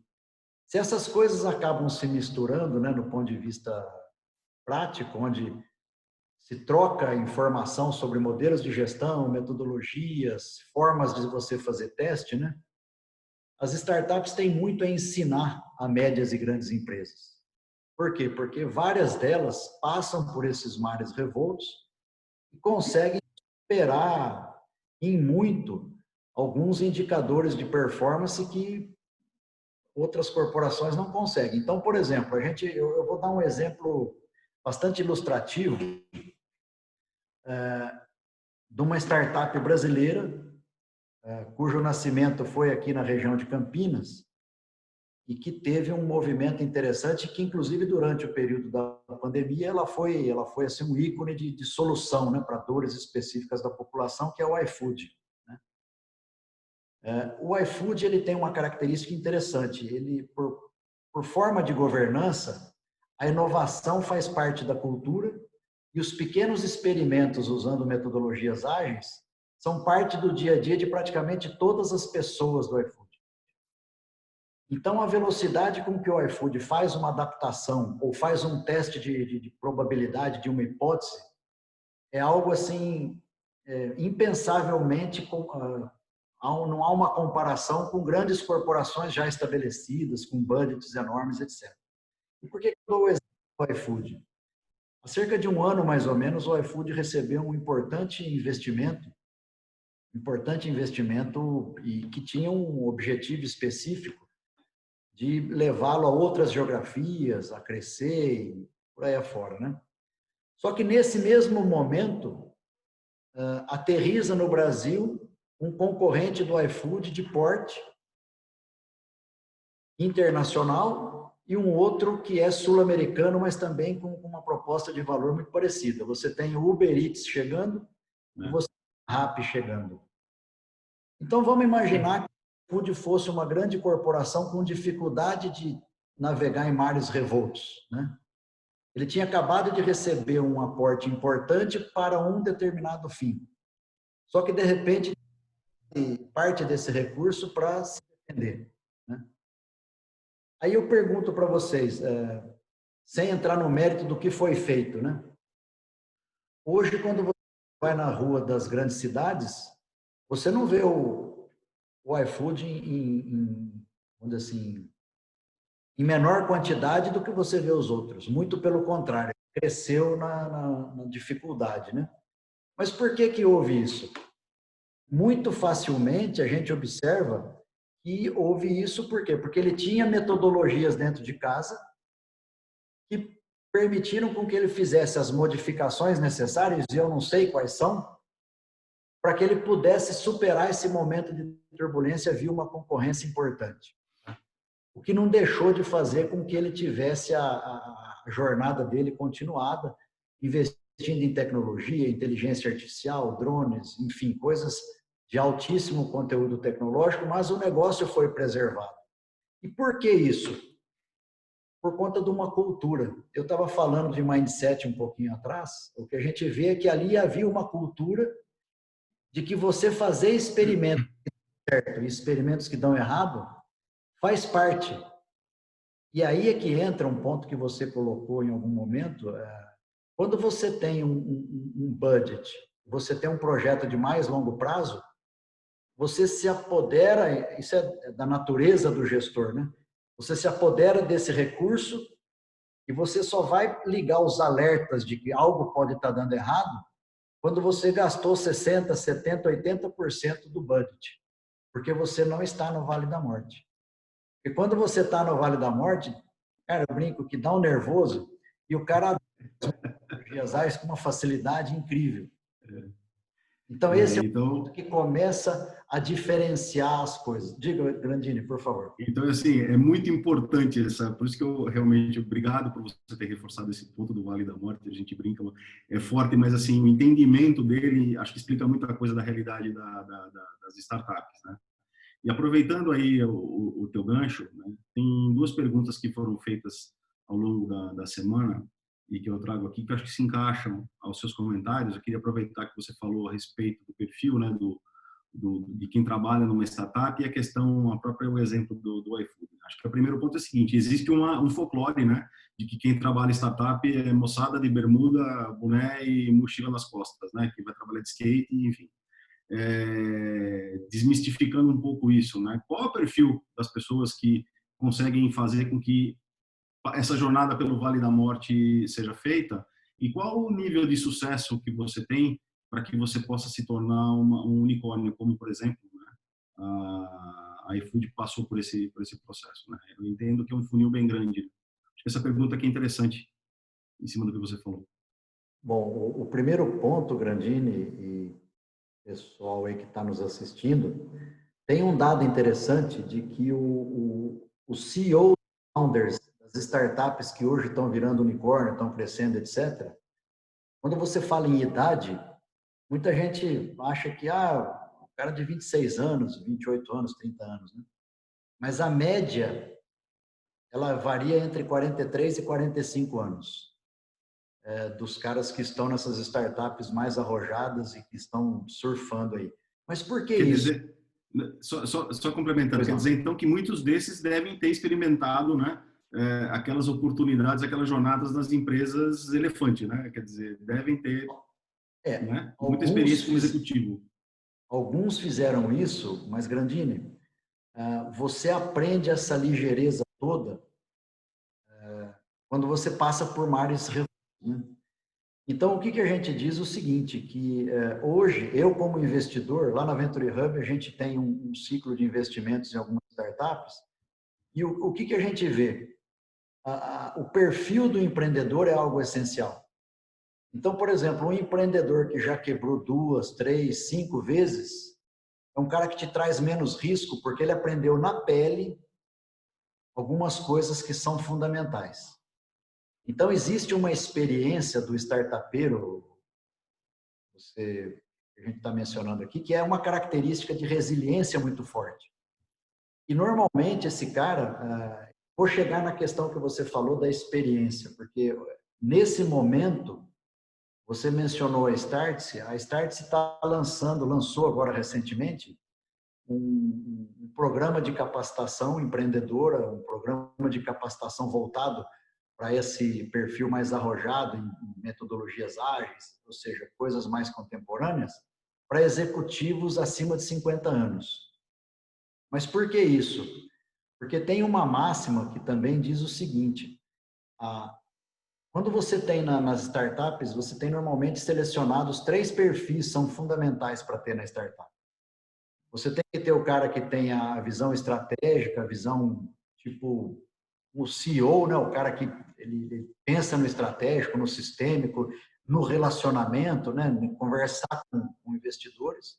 se essas coisas acabam se misturando, né, no ponto de vista prático, onde se troca informação sobre modelos de gestão, metodologias, formas de você fazer teste, né? As startups têm muito a ensinar a médias e grandes empresas. Por quê? Porque várias delas passam por esses mares revoltos e conseguem superar em muito alguns indicadores de performance que outras corporações não conseguem. Então, por exemplo, eu vou dar um exemplo bastante ilustrativo de uma startup brasileira, cujo nascimento foi aqui na região de Campinas, e que teve um movimento interessante, que inclusive durante o período da pandemia ela foi assim, um ícone de solução, né, para dores específicas da população, que é o iFood, né? O iFood ele tem uma característica interessante, ele por forma de governança, a inovação faz parte da cultura e os pequenos experimentos usando metodologias ágeis são parte do dia a dia de praticamente todas as pessoas do iFood. Então, a velocidade com que o iFood faz uma adaptação ou faz um teste de probabilidade de uma hipótese é algo assim impensavelmente não há uma comparação com grandes corporações já estabelecidas, com budgets enormes, etc. E por que eu dou o exemplo do iFood? Há cerca de um ano, mais ou menos, o iFood recebeu um importante investimento e que tinha um objetivo específico de levá-lo a outras geografias, a crescer e por aí afora, né? Só que nesse mesmo momento, aterriza no Brasil um concorrente do iFood de porte internacional e um outro que é sul-americano, mas também com uma proposta de valor muito parecida. Você tem o Uber Eats chegando e você tem o Rappi chegando. Então, vamos imaginar que o iFood fosse uma grande corporação com dificuldade de navegar em mares revoltos, né? Ele tinha acabado de receber um aporte importante para um determinado fim. Só que, de repente, parte desse recurso para se defender, né? Aí eu pergunto para vocês, sem entrar no mérito do que foi feito, né? Hoje, quando você vai na rua das grandes cidades, você não vê o iFood vamos dizer assim, em menor quantidade do que você vê os outros. Muito pelo contrário, cresceu na dificuldade, né? Mas por que houve isso? Muito facilmente a gente observa que houve isso, por quê? Porque ele tinha metodologias dentro de casa que permitiram com que ele fizesse as modificações necessárias, e eu não sei quais são, para que ele pudesse superar esse momento de turbulência via uma concorrência importante. O que não deixou de fazer com que ele tivesse a jornada dele continuada, investindo em tecnologia, inteligência artificial, drones, enfim, coisas de altíssimo conteúdo tecnológico, mas o negócio foi preservado. E por que isso? Por conta de uma cultura. Eu estava falando de mindset um pouquinho atrás, o que a gente vê é que ali havia uma cultura de que você fazer experimentos certo e experimentos que dão errado faz parte. E aí é que entra um ponto que você colocou em algum momento. Quando você tem um budget, você tem um projeto de mais longo prazo, você se apodera, isso é da natureza do gestor, né? Você se apodera desse recurso e você só vai ligar os alertas de que algo pode estar dando errado quando você gastou 60%, 70%, 80% do budget, porque você não está no Vale da Morte. E quando você está no Vale da Morte, cara, eu brinco que dá um nervoso e o cara as com uma facilidade incrível. Então, esse é o ponto que começa a diferenciar as coisas. Diga, Grandini, por favor. Então, assim, é muito importante por isso que eu realmente, obrigado por você ter reforçado esse ponto do Vale da Morte, a gente brinca, é forte, mas assim, o entendimento dele, acho que explica muita coisa da realidade das startups, né? E aproveitando aí o teu gancho, né, tem duas perguntas que foram feitas ao longo da semana e que eu trago aqui, que eu acho que se encaixam aos seus comentários. Eu queria aproveitar que você falou a respeito do perfil, né, de quem trabalha numa startup e a questão, o exemplo do iFood. Acho que o primeiro ponto é o seguinte: existe um folclore, né, de que quem trabalha em startup é moçada de bermuda, boné e mochila nas costas, né, que vai trabalhar de skate, enfim. Desmistificando um pouco isso, né? Qual é o perfil das pessoas que conseguem fazer com que essa jornada pelo Vale da Morte seja feita e qual o nível de sucesso que você tem para que você possa se tornar um unicórnio, como por exemplo, né, a iFood passou por esse processo, né? Eu entendo que é um funil bem grande. Acho que essa pergunta aqui é interessante em cima do que você falou. Bom, o primeiro ponto, Grandini e pessoal aí que está nos assistindo, tem um dado interessante de que o CEO founders das startups que hoje estão virando unicórnio, estão crescendo, etc., quando você fala em idade, muita gente acha que o cara de 26 anos, 28 anos, 30 anos, né? Mas a média, ela varia entre 43 e 45 anos. Dos caras que estão nessas startups mais arrojadas e que estão surfando aí. Mas por que isso? Dizer, só complementando, quer dizer então que muitos desses devem ter experimentado, né, aquelas oportunidades, aquelas jornadas nas empresas elefante, né? Quer dizer, devem ter né, muita experiência como executivo. Alguns fizeram isso, mas, Grandini, você aprende essa ligeireza toda quando você passa por mares revoltos, né? Então, o que a gente diz é o seguinte, que hoje, eu como investidor, lá na Venture Hub, a gente tem um ciclo de investimentos em algumas startups, e o que a gente vê? O perfil do empreendedor é algo essencial. Então, por exemplo, um empreendedor que já quebrou 2, 3, 5 vezes, é um cara que te traz menos risco, porque ele aprendeu na pele algumas coisas que são fundamentais. Então, existe uma experiência do startupeiro, a gente está mencionando aqui, que é uma característica de resiliência muito forte. E, normalmente, esse cara, vou chegar na questão que você falou da experiência, porque, nesse momento, você mencionou a Startse lançou agora recentemente, um programa de capacitação empreendedora, um programa de capacitação voltado para esse perfil mais arrojado em metodologias ágeis, ou seja, coisas mais contemporâneas, para executivos acima de 50 anos. Mas por que isso? Porque tem uma máxima que também diz o seguinte, quando você tem nas startups, você tem normalmente selecionados 3 perfis são fundamentais para ter na startup. Você tem que ter o cara que tem a visão estratégica, a visão tipo o CEO, né? O cara que ele pensa no estratégico, no sistêmico, no relacionamento, né? Em conversar com investidores.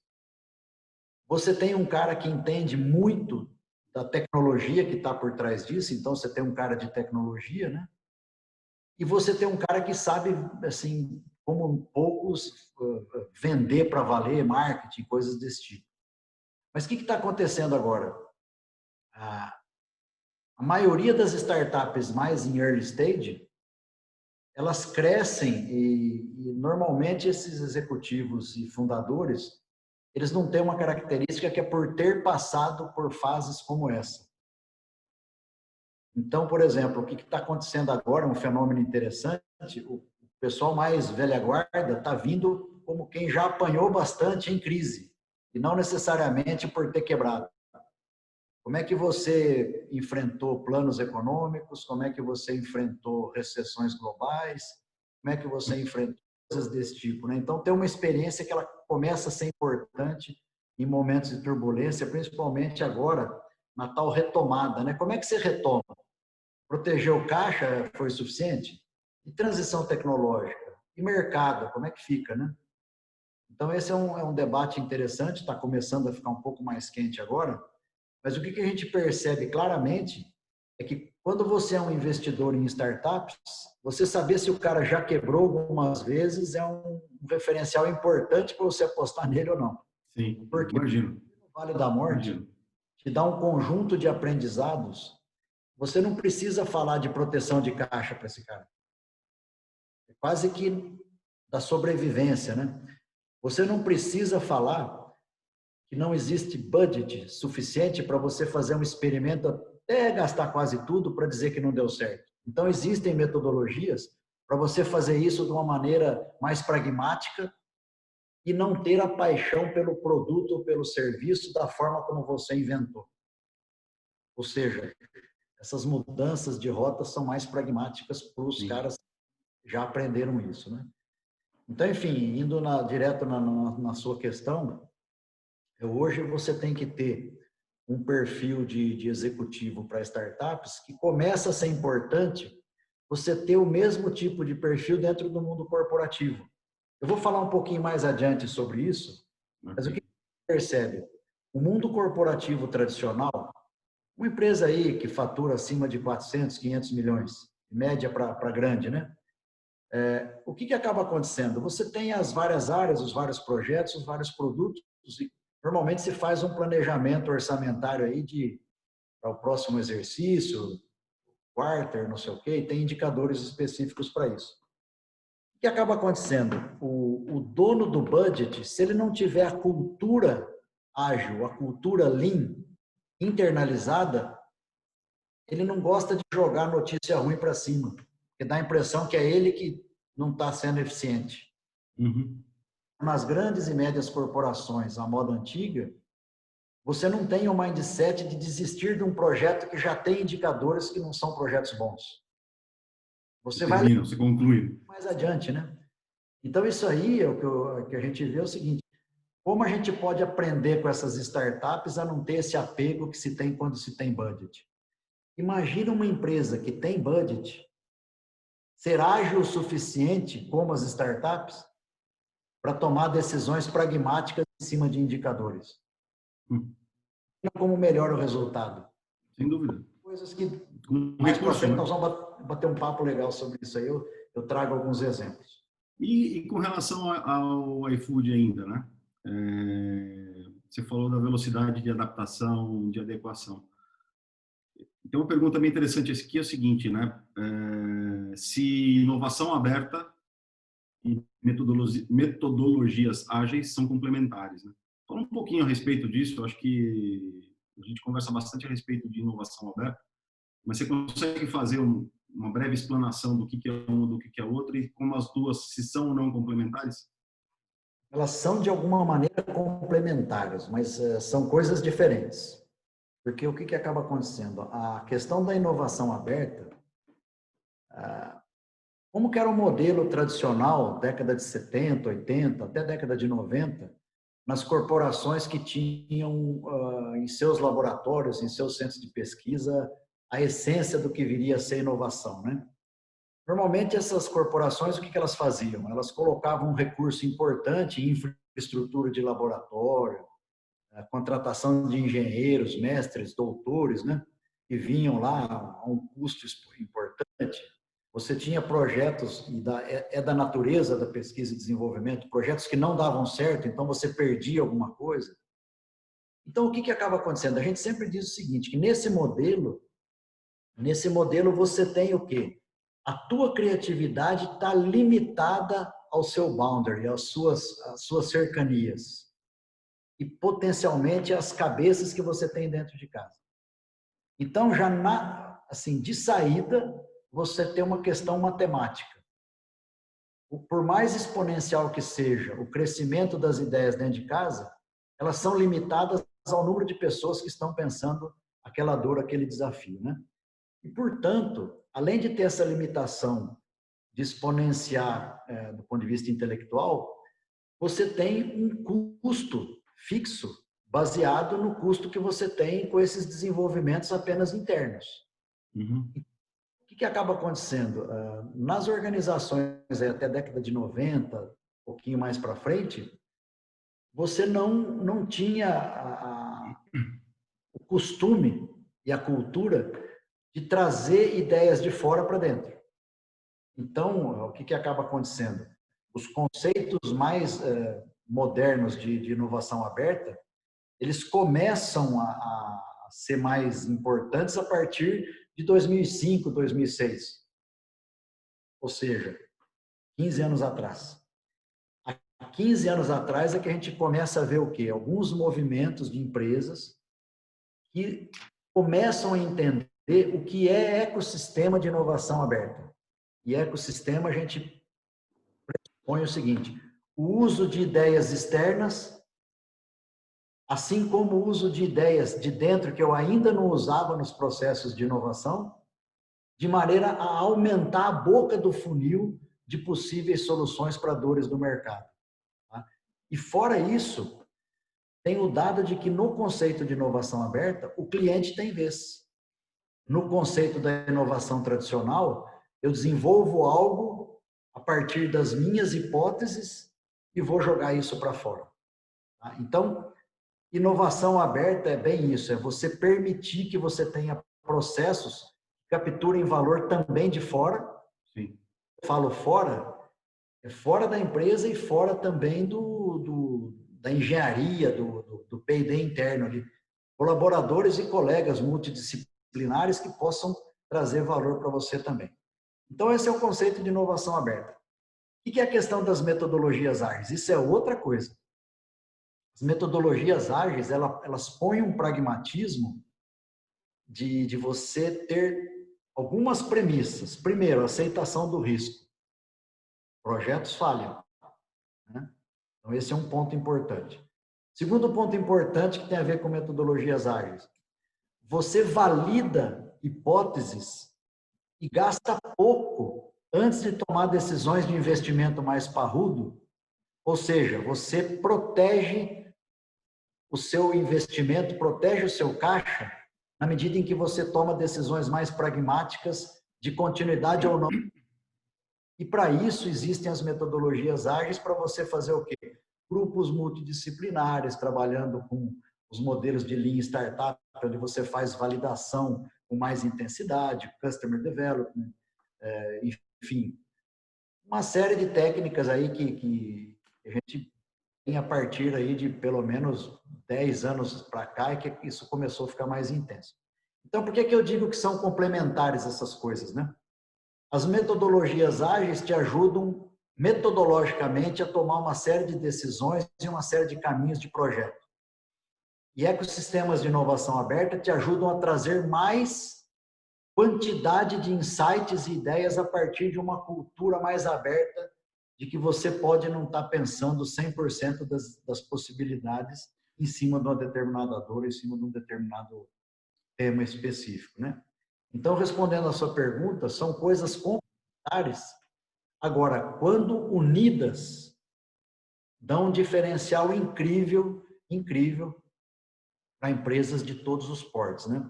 Você tem um cara que entende muito da tecnologia que está por trás disso, então você tem um cara de tecnologia, né? E você tem um cara que sabe, assim, como poucos, vender para valer, marketing, coisas desse tipo. Mas o que está acontecendo agora? A maioria das startups mais em early stage, elas crescem e normalmente esses executivos e fundadores, eles não têm uma característica que é por ter passado por fases como essa. Então, por exemplo, o que está acontecendo agora, um fenômeno interessante, o pessoal mais velha guarda está vindo como quem já apanhou bastante em crise, e não necessariamente por ter quebrado. Como é que você enfrentou planos econômicos? Como é que você enfrentou recessões globais? Como é que você enfrentou coisas desse tipo, né? Então, tem uma experiência que ela começa a ser importante em momentos de turbulência, principalmente agora, na tal retomada, né? Como é que você retoma? Proteger o caixa foi suficiente? E transição tecnológica? E mercado, como é que fica, né? Então, esse é um debate interessante, está começando a ficar um pouco mais quente agora, mas o que a gente percebe claramente é que quando você é um investidor em startups, você saber se o cara já quebrou algumas vezes é um referencial importante para você apostar nele ou não. Sim, Porque imagino. o Vale da Morte Imagino. te dá um conjunto de aprendizados. Você não precisa falar de proteção de caixa para esse cara. É quase que da sobrevivência, né? Você não precisa falar que não existe budget suficiente para você fazer um experimento até gastar quase tudo para dizer que não deu certo. Então, existem metodologias para você fazer isso de uma maneira mais pragmática e não ter a paixão pelo produto ou pelo serviço da forma como você inventou. Ou seja, essas mudanças de rota são mais pragmáticas para os caras que já aprenderam isso, né? Então, enfim, indo direto na sua questão, hoje você tem que ter um perfil de executivo para startups que começa a ser importante você ter o mesmo tipo de perfil dentro do mundo corporativo. Eu vou falar um pouquinho mais adiante sobre isso, mas o que você percebe? O mundo corporativo tradicional, uma empresa aí que fatura acima de 400, 500 milhões, média para grande, né? O que acaba acontecendo? Você tem as várias áreas, os vários projetos, os vários produtos, e normalmente se faz um planejamento orçamentário aí para o próximo exercício, quarter, não sei o quê, e tem indicadores específicos para isso. O que acaba acontecendo? O dono do budget, se ele não tiver a cultura ágil, a cultura lean internalizada, ele não gosta de jogar notícia ruim para cima, porque dá a impressão que é ele que não está sendo eficiente. Uhum. nas grandes e médias corporações, a moda antiga, você não tem o mindset de desistir de um projeto que já tem indicadores que não são projetos bons. Você vai Você conclui. mais adiante, né? Então, isso aí é o que a gente vê é o seguinte, como a gente pode aprender com essas startups a não ter esse apego que se tem quando se tem budget? Imagina uma empresa que tem budget, ser ágil o suficiente, como as startups, para tomar decisões pragmáticas em cima de indicadores. Como melhora o resultado? Sem dúvida. Coisas que Mais para frente nós vamos bater um papo legal sobre isso aí, eu trago alguns exemplos. E com relação ao iFood ainda, né? Você falou da velocidade de adaptação, de adequação. Tem uma pergunta bem interessante aqui, é o seguinte, né? Se inovação aberta e metodologias ágeis são complementares, né? Fala um pouquinho a respeito disso, eu acho que a gente conversa bastante a respeito de inovação aberta, mas você consegue fazer uma breve explanação do que é um, do que é outro e como as duas se são ou não complementares? Elas são, de alguma maneira, complementares, mas são coisas diferentes. Porque o que acaba acontecendo? A questão da inovação aberta, como que era o modelo tradicional, década de 70, 80, até década de 90, nas corporações que tinham em seus laboratórios, em seus centros de pesquisa, a essência do que viria a ser inovação, né? Normalmente, essas corporações, o que elas faziam? Elas colocavam um recurso importante em infraestrutura de laboratório, a contratação de engenheiros, mestres, doutores, né? Que vinham lá a um custo importante. Você tinha projetos, e da natureza da pesquisa e desenvolvimento, projetos que não davam certo, então você perdia alguma coisa. Então, o que acaba acontecendo? A gente sempre diz o seguinte, que nesse modelo você tem o quê? A tua criatividade está limitada ao seu boundary, às suas cercanias. E potencialmente as cabeças que você tem dentro de casa. Então, já assim, de saída, você tem uma questão matemática. Por mais exponencial que seja o crescimento das ideias dentro de casa, elas são limitadas ao número de pessoas que estão pensando aquela dor, aquele desafio, né? E, portanto, além de ter essa limitação de exponenciar do ponto de vista intelectual, você tem um custo fixo baseado no custo que você tem com esses desenvolvimentos apenas internos. Uhum. O que acaba acontecendo? Nas organizações até a década de 90, um pouquinho mais para frente, você não tinha o costume e a cultura de trazer ideias de fora para dentro. Então, o que acaba acontecendo? Os conceitos mais modernos de inovação aberta, eles começam a ser mais importantes a partir de 2005, 2006. Ou seja, 15 anos atrás. Há 15 anos atrás é que a gente começa a ver o quê? Alguns movimentos de empresas que começam a entender o que é ecossistema de inovação aberta. E ecossistema, a gente põe o seguinte, o uso de ideias externas, assim como o uso de ideias de dentro, que eu ainda não usava nos processos de inovação, de maneira a aumentar a boca do funil de possíveis soluções para dores do mercado. Tá? E fora isso, tem o dado de que no conceito de inovação aberta, o cliente tem vez. No conceito da inovação tradicional, eu desenvolvo algo a partir das minhas hipóteses e vou jogar isso para fora. Tá? Então, inovação aberta é bem isso, é você permitir que você tenha processos que capturem valor também de fora. Sim. Eu falo fora, é fora da empresa e fora também da engenharia, do P&D interno ali. Colaboradores e colegas multidisciplinares que possam trazer valor para você também. Então, esse é o conceito de inovação aberta. O que é a questão das metodologias ágeis? Isso é outra coisa. As metodologias ágeis, elas põem um pragmatismo de você ter algumas premissas. Primeiro, aceitação do risco. Projetos falham. Né? Então, esse é um ponto importante. Segundo ponto importante que tem a ver com metodologias ágeis. Você valida hipóteses e gasta pouco antes de tomar decisões de investimento mais parrudo, ou seja, você protege o seu investimento, protege o seu caixa, na medida em que você toma decisões mais pragmáticas de continuidade ou não. E para isso existem as metodologias ágeis para você fazer o quê? Grupos multidisciplinares, trabalhando com os modelos de Lean Startup, onde você faz validação com mais intensidade, Customer Development, enfim, uma série de técnicas aí que a gente tem a partir aí de pelo menos 10 anos para cá, e que isso começou a ficar mais intenso. Então, por que eu digo que são complementares essas coisas, né? As metodologias ágeis te ajudam metodologicamente a tomar uma série de decisões e uma série de caminhos de projeto. E ecossistemas de inovação aberta te ajudam a trazer mais quantidade de insights e ideias a partir de uma cultura mais aberta, de que você pode não estar pensando 100% das possibilidades em cima de uma determinada dor, em cima de um determinado tema específico, né? Então, respondendo a sua pergunta, são coisas complementares. Agora, quando unidas, dão um diferencial incrível, incrível para empresas de todos os portes, né?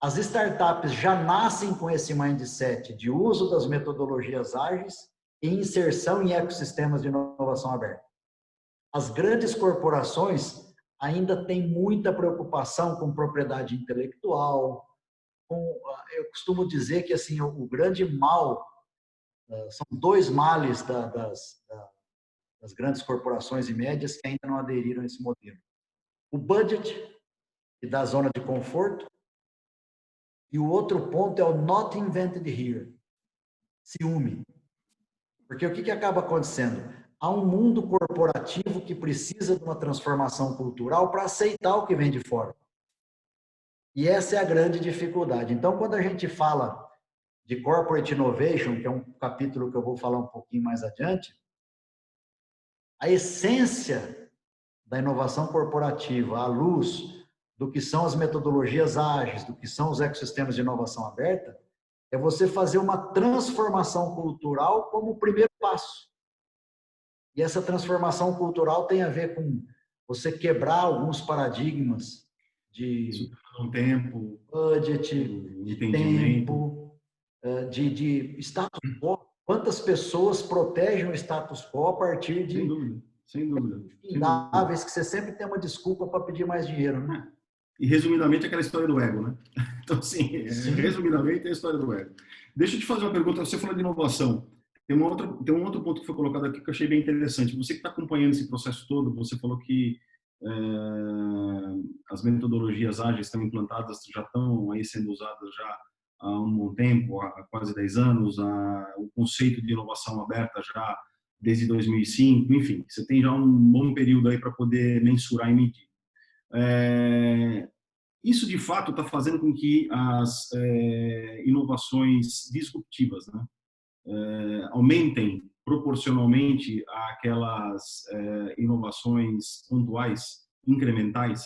As startups já nascem com esse mindset de uso das metodologias ágeis e inserção em ecossistemas de inovação aberta. As grandes corporações ainda têm muita preocupação com propriedade intelectual. Eu costumo dizer que assim, o grande mal, são dois males das grandes corporações e médias que ainda não aderiram a esse modelo. O budget, que dá zona de conforto, e o outro ponto é o not invented here, ciúme. Porque o que acaba acontecendo? Há um mundo corporativo que precisa de uma transformação cultural para aceitar o que vem de fora. E essa é a grande dificuldade. Então, quando a gente fala de Corporate Innovation, que é um capítulo que eu vou falar um pouquinho mais adiante, a essência da inovação corporativa, à luz do que são as metodologias ágeis, do que são os ecossistemas de inovação aberta, é você fazer uma transformação cultural como o primeiro passo. E essa transformação cultural tem a ver com você quebrar alguns paradigmas de tempo, budget, de tempo, de status quo. Quantas pessoas protegem o status quo a partir de... Sem dúvida. Indáveis, que você sempre tem uma desculpa para pedir mais dinheiro, né? E, resumidamente, aquela história do ego, né? Então, assim, resumidamente, é a história do ego. Deixa eu te fazer uma pergunta. Você falou de inovação. Tem um outro ponto que foi colocado aqui que eu achei bem interessante. Você que está acompanhando esse processo todo, você falou que as metodologias ágeis estão implantadas, já estão aí sendo usadas já há um bom tempo, há quase 10 anos. O conceito de inovação aberta já desde 2005, enfim, você tem já um bom período aí para poder mensurar e medir. Isso, de fato, está fazendo com que as inovações disruptivas, né, aumentem proporcionalmente àquelas inovações pontuais, incrementais.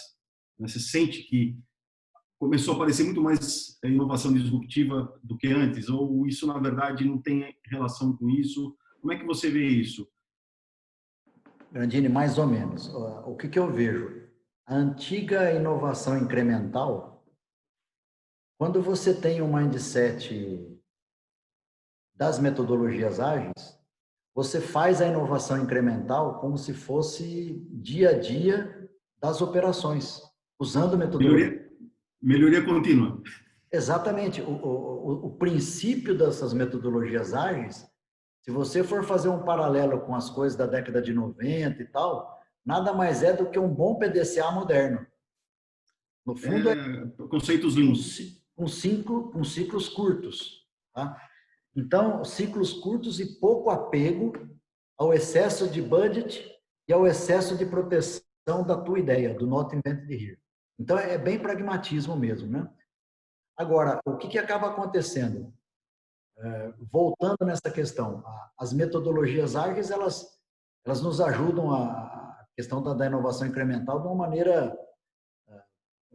Né? Você sente que começou a aparecer muito mais inovação disruptiva do que antes, ou isso, na verdade, não tem relação com isso? Como é que você vê isso? Grandini, mais ou menos. O que eu vejo? A antiga inovação incremental, quando você tem um mindset das metodologias ágeis, você faz a inovação incremental como se fosse dia a dia das operações, usando metodologia. Melhoria contínua. Exatamente. O princípio dessas metodologias ágeis, se você for fazer um paralelo com as coisas da década de 90 e tal, nada mais é do que um bom PDCA moderno. No fundo, conceitos Lean. Com ciclos curtos. Tá? Então, ciclos curtos e pouco apego ao excesso de budget e ao excesso de proteção da tua ideia, do not invented here. Então, é bem pragmatismo mesmo, né? Agora, o que acaba acontecendo? Voltando nessa questão, as metodologias ágeis, elas nos ajudam a questão da inovação incremental de uma maneira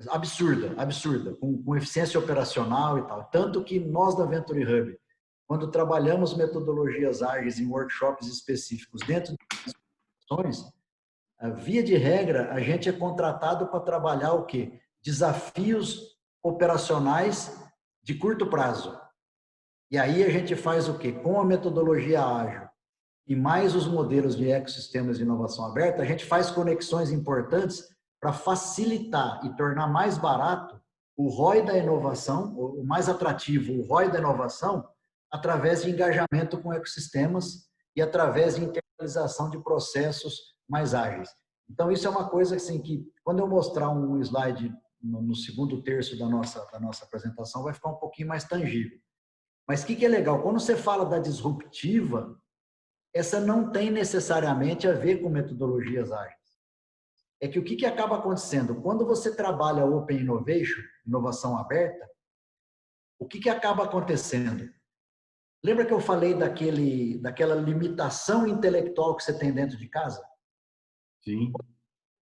absurda, com eficiência operacional e tal. Tanto que nós da Venture Hub, quando trabalhamos metodologias ágeis em workshops específicos dentro das organizações, via de regra, a gente é contratado para trabalhar o quê? Desafios operacionais de curto prazo. E aí a gente faz o quê? Com a metodologia ágil e mais os modelos de ecossistemas de inovação aberta, a gente faz conexões importantes para facilitar e tornar mais barato o ROI da inovação, o mais atrativo, o ROI da inovação, através de engajamento com ecossistemas e através de internalização de processos mais ágeis. Então, isso é uma coisa assim, que, quando eu mostrar um slide no segundo terço da nossa apresentação, vai ficar um pouquinho mais tangível. Mas o que é legal? Quando você fala da disruptiva, essa não tem necessariamente a ver com metodologias ágeis. É que o que acaba acontecendo? Quando você trabalha Open Innovation, inovação aberta, o que acaba acontecendo? Lembra que eu falei daquela limitação intelectual que você tem dentro de casa? Sim.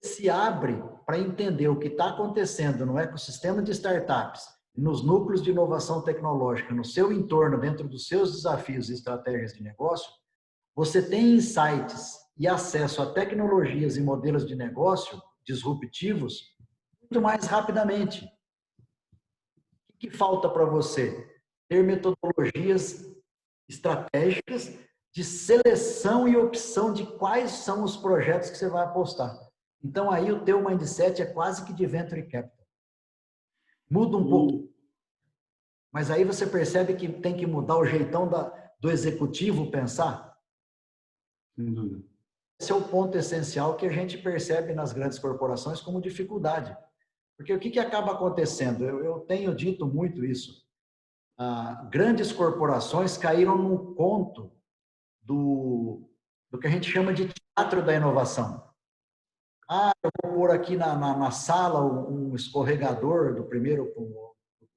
Se abre para entender o que está acontecendo no ecossistema de startups, nos núcleos de inovação tecnológica, no seu entorno, dentro dos seus desafios e estratégias de negócio, você tem insights e acesso a tecnologias e modelos de negócio disruptivos muito mais rapidamente. O que falta para você? Ter metodologias estratégicas de seleção e opção de quais são os projetos que você vai apostar. Então, aí o teu mindset é quase que de venture capital. Muda um pouco. Mas aí você percebe que tem que mudar o jeitão do executivo pensar. Sem dúvida. Esse é o ponto essencial que a gente percebe nas grandes corporações como dificuldade. Porque o que acaba acontecendo? Eu tenho dito muito isso. Grandes corporações caíram no conto do que a gente chama de teatro da inovação. Eu vou pôr aqui na sala um escorregador do primeiro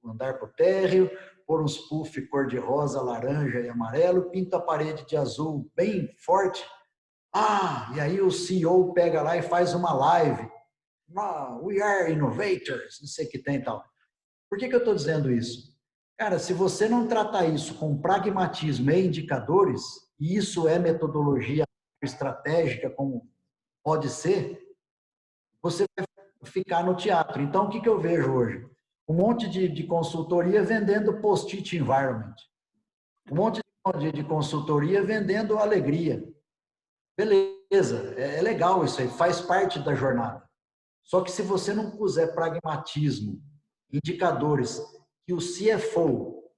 andar para o térreo, pôr uns puff cor-de-rosa, laranja e amarelo, pinta a parede de azul bem forte. E aí o CEO pega lá e faz uma live. We are innovators, não sei o que tem e tal. Por que eu estou dizendo isso? Cara, se você não tratar isso com pragmatismo e indicadores, e isso é metodologia estratégica, como pode ser, você vai ficar no teatro. Então, o que eu vejo hoje? Um monte de consultoria vendendo post-it environment. Um monte de consultoria vendendo alegria. Beleza, é legal isso aí, faz parte da jornada. Só que se você não puser pragmatismo, indicadores, que o CFO,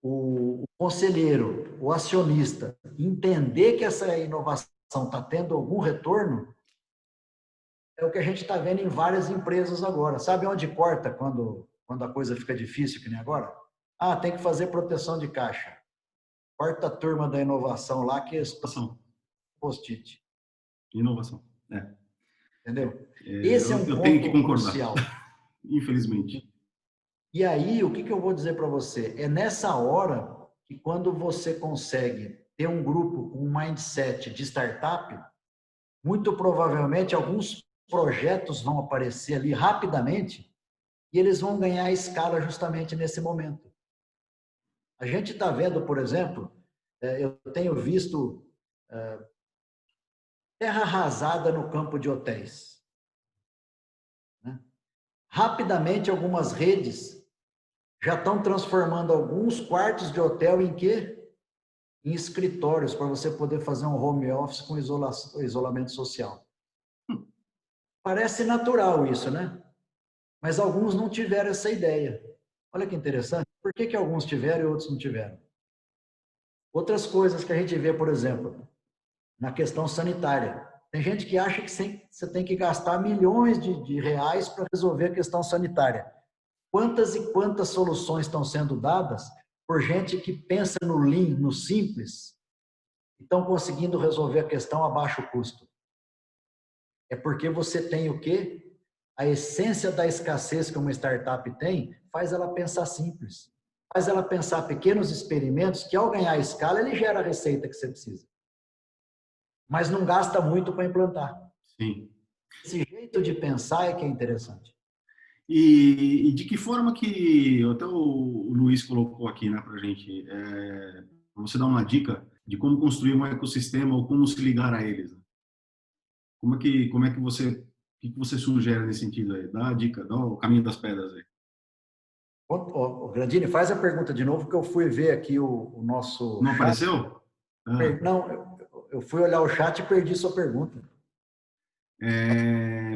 o conselheiro, o acionista, entender que essa inovação está tendo algum retorno, é o que a gente está vendo em várias empresas agora. Sabe onde corta quando a coisa fica difícil, que nem agora? Tem que fazer proteção de caixa. Corta a turma da inovação lá, que é post-it. Inovação, Entendeu? Esse é um eu tenho que ponto concordar. crucial. Infelizmente. E aí, o que eu vou dizer para você? É nessa hora que, quando você consegue ter um grupo com um mindset de startup, muito provavelmente alguns projetos vão aparecer ali rapidamente e eles vão ganhar escala justamente nesse momento. A gente está vendo, por exemplo, eu tenho visto terra arrasada no campo de hotéis. Rapidamente, algumas redes já estão transformando alguns quartos de hotel em quê? Em escritórios, para você poder fazer um home office com isolamento social. Parece natural isso, né? Mas alguns não tiveram essa ideia. Olha que interessante. Por que alguns tiveram e outros não tiveram? Outras coisas que a gente vê, por exemplo, na questão sanitária. Tem gente que acha que você tem que gastar milhões de reais para resolver a questão sanitária. Quantas e quantas soluções estão sendo dadas por gente que pensa no lean, no simples, e estão conseguindo resolver a questão a baixo custo? É porque você tem o quê? A essência da escassez que uma startup tem faz ela pensar simples. Faz ela pensar pequenos experimentos que, ao ganhar escala, ele gera a receita que você precisa. Mas não gasta muito para implantar. Sim. Esse jeito de pensar é que é interessante. E de que forma que, até o Luiz colocou aqui, né, para a gente, pra você dar uma dica de como construir um ecossistema ou como se ligar a eles, né? Como é que você, o que você sugere nesse sentido aí? Dá a dica, dá o caminho das pedras aí. Ô, Grandini, faz a pergunta de novo, que eu fui ver aqui o nosso Não chat. apareceu? Ah, Não, eu fui olhar o chat e perdi sua pergunta.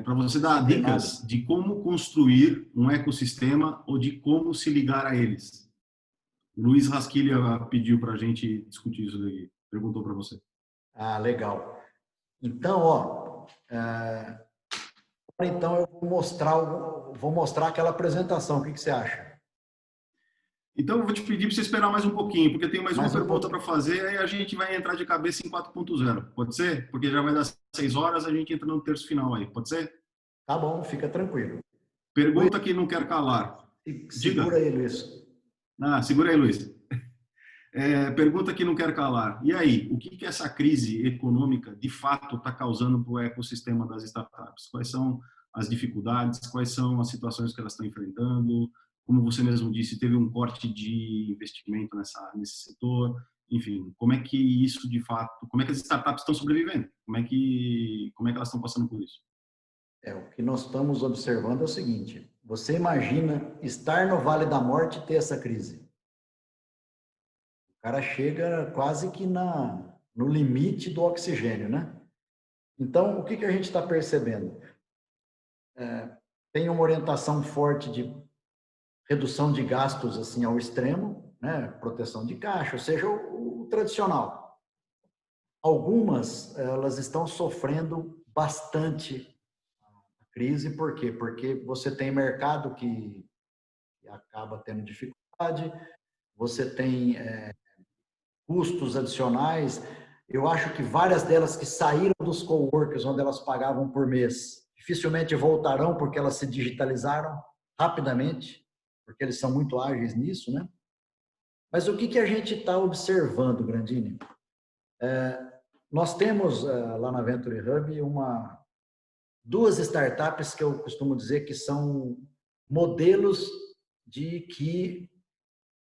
para você dar Combinado. dicas de como construir um ecossistema ou de como se ligar a eles. O Luiz Rasquilha pediu para a gente discutir isso daí, perguntou para você. Ah, legal. Então, ó, então eu vou mostrar aquela apresentação. O que você acha? Então, eu vou te pedir para você esperar mais um pouquinho, porque tem mais uma Mais um pergunta para pouquinho. fazer, aí a gente vai entrar de cabeça em 4.0. Pode ser? Porque já vai dar 6 horas, a gente entra no terço final aí. Pode ser? Tá bom, fica tranquilo. Luiz, Pergunta que não quer calar. segura Diga. aí, Luiz. Ah, segura aí, Luiz. Pergunta que não quer calar. E aí, o que essa crise econômica de fato está causando para o ecossistema das startups? Quais são as dificuldades? Quais são as situações que elas estão enfrentando? Como você mesmo disse, teve um corte de investimento nesse setor. Enfim, como é que isso de fato, como é que as startups estão sobrevivendo? Como é que elas estão passando por isso? O que nós estamos observando é o seguinte: você imagina estar no Vale da Morte e ter essa crise. O cara chega quase que no limite do oxigênio, né? Então, o que a gente está percebendo? Tem uma orientação forte de redução de gastos assim ao extremo, né? Proteção de caixa, ou seja, o tradicional. Algumas, elas estão sofrendo bastante a crise, por quê? Porque você tem mercado que acaba tendo dificuldade, você tem custos adicionais. Eu acho que várias delas que saíram dos coworkers, onde elas pagavam por mês, dificilmente voltarão porque elas se digitalizaram rapidamente, porque eles são muito ágeis nisso, né? Mas o que a gente está observando, Grandini? Nós temos lá na Venture Hub duas startups que eu costumo dizer que são modelos de que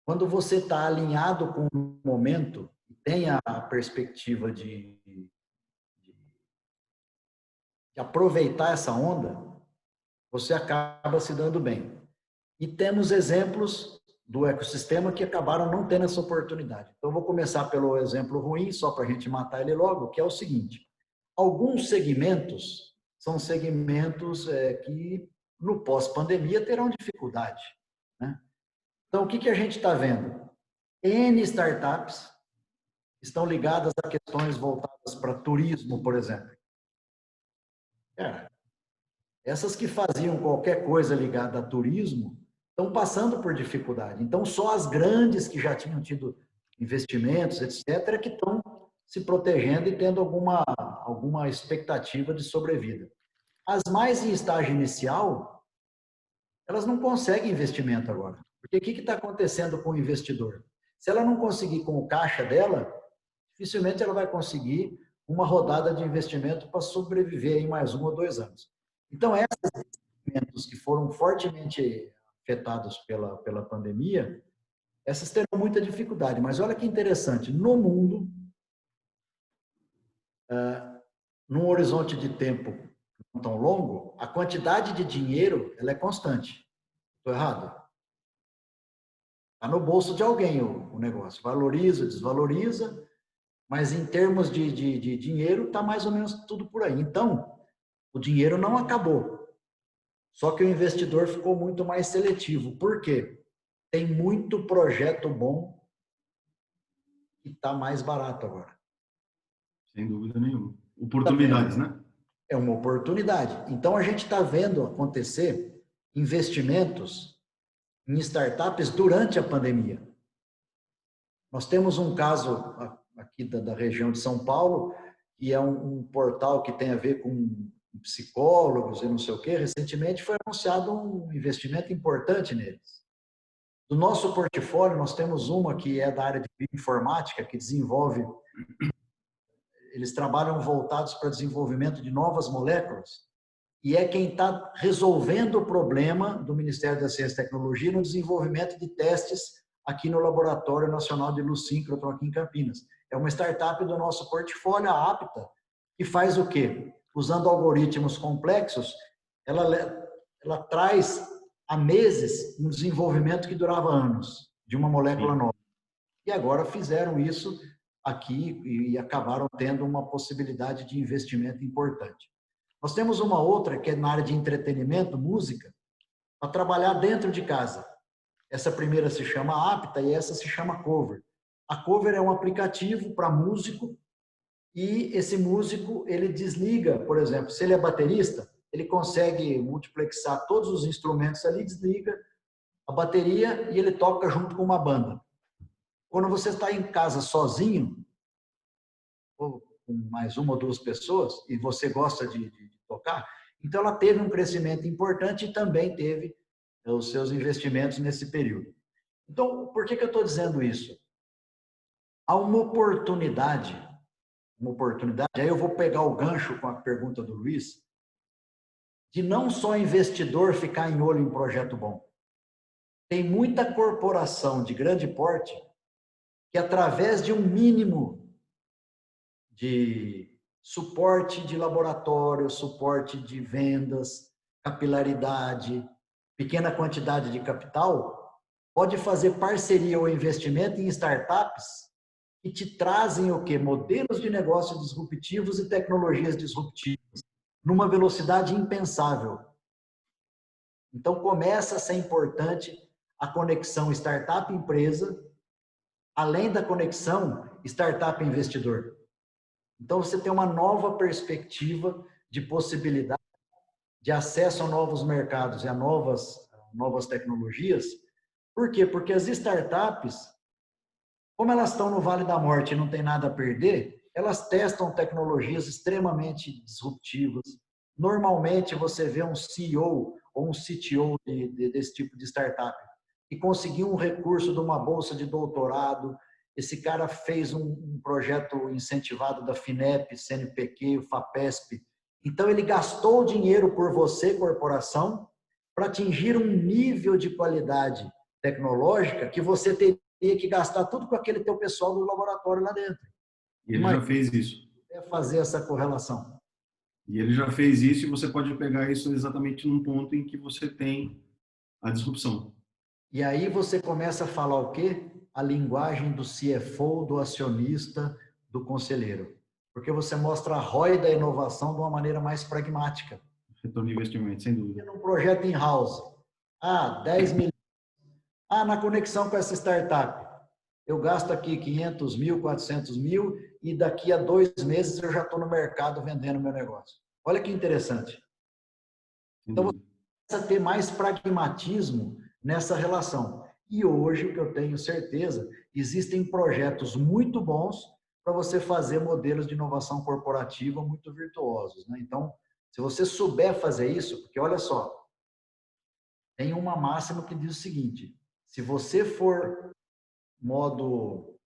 quando você está alinhado com o momento, tem a perspectiva de aproveitar essa onda, você acaba se dando bem. E temos exemplos do ecossistema que acabaram não tendo essa oportunidade. Então, eu vou começar pelo exemplo ruim, só para a gente matar ele logo, que é o seguinte: alguns segmentos são segmentos que, no pós-pandemia, terão dificuldade, né? Então, o que a gente está vendo? N startups estão ligadas a questões voltadas para turismo, por exemplo. Essas que faziam qualquer coisa ligada a turismo estão passando por dificuldade. Então, só as grandes que já tinham tido investimentos, etc., que estão se protegendo e tendo alguma expectativa de sobrevida. As mais em estágio inicial, elas não conseguem investimento agora. Porque o que está acontecendo com o investidor? Se ela não conseguir com o caixa dela, dificilmente ela vai conseguir uma rodada de investimento para sobreviver em mais 1 ou 2 anos. Então, esses segmentos que foram fortemente afetados pela pandemia, essas terão muita dificuldade. Mas olha que interessante, no mundo, num horizonte de tempo não tão longo, a quantidade de dinheiro ela é constante. Estou errado? Está no bolso de alguém o negócio. Valoriza, desvaloriza, mas em termos de dinheiro, está mais ou menos tudo por aí. Então, o dinheiro não acabou. Só que o investidor ficou muito mais seletivo. Por quê? Tem muito projeto bom que está mais barato agora. Sem dúvida nenhuma. Oportunidades, né? É uma oportunidade. Então, a gente está vendo acontecer investimentos em startups durante a pandemia. Nós temos um caso aqui da região de São Paulo, que é um portal que tem a ver com psicólogos e não sei o quê. Recentemente foi anunciado um investimento importante neles. Do nosso portfólio, nós temos uma que é da área de bioinformática, que desenvolve eles trabalham voltados para desenvolvimento de novas moléculas e é quem está resolvendo o problema do Ministério da Ciência e Tecnologia no desenvolvimento de testes aqui no Laboratório Nacional de Luz Síncrotron aqui em Campinas. É uma startup do nosso portfólio, a Apta, que faz o quê? Usando algoritmos complexos, ela traz há meses um desenvolvimento que durava anos de uma molécula nova. E agora fizeram isso aqui e acabaram tendo uma possibilidade de investimento importante. Nós temos uma outra que é na área de entretenimento, música, para trabalhar dentro de casa. Essa primeira se chama Apta e essa se chama Cover. A Cover é um aplicativo para músico e esse músico, ele desliga, por exemplo, se ele é baterista, ele consegue multiplexar todos os instrumentos ali, desliga a bateria e ele toca junto com uma banda. Quando você está em casa sozinho, ou com mais uma ou duas pessoas, e você gosta de tocar, então ela teve um crescimento importante e também teve os seus investimentos nesse período. Então, por que eu estou dizendo isso? Há uma oportunidade, aí eu vou pegar o gancho com a pergunta do Luiz, de não só investidor ficar em olho em projeto bom. Tem muita corporação de grande porte que, através de um mínimo de suporte de laboratório, suporte de vendas, capilaridade, pequena quantidade de capital, pode fazer parceria ou investimento em startups que te trazem o quê? Modelos de negócio disruptivos e tecnologias disruptivas, numa velocidade impensável. Então, começa a ser importante a conexão startup-empresa, além da conexão startup-investidor. Então, você tem uma nova perspectiva de possibilidade de acesso a novos mercados e a novas tecnologias. Por quê? Porque as startups, como elas estão no Vale da Morte e não tem nada a perder, elas testam tecnologias extremamente disruptivas. Normalmente, você vê um CEO ou um CTO desse tipo de startup e conseguiu um recurso de uma bolsa de doutorado. Esse cara fez um projeto incentivado da FINEP, CNPq, FAPESP. Então, ele gastou dinheiro por você, corporação, para atingir um nível de qualidade tecnológica que você teria que gastar tudo com aquele teu pessoal do laboratório lá dentro. E ele já fez isso. É fazer essa correlação. E ele já fez isso e você pode pegar isso exatamente num ponto em que você tem a disrupção. E aí você começa a falar o quê? A linguagem do CFO, do acionista, do conselheiro. Porque você mostra a ROI da inovação de uma maneira mais pragmática. Retorno de investimento, sem dúvida. Um projeto in-house. 10 milhões. Na conexão com essa startup. Eu gasto aqui 500 mil, 400 mil e daqui a 2 meses eu já estou no mercado vendendo meu negócio. Olha que interessante. Então, você começa a ter mais pragmatismo nessa relação. E hoje, o que eu tenho certeza, existem projetos muito bons para você fazer modelos de inovação corporativa muito virtuosos, né? Então, se você souber fazer isso, porque olha só, tem uma máxima que diz o seguinte: se você for modo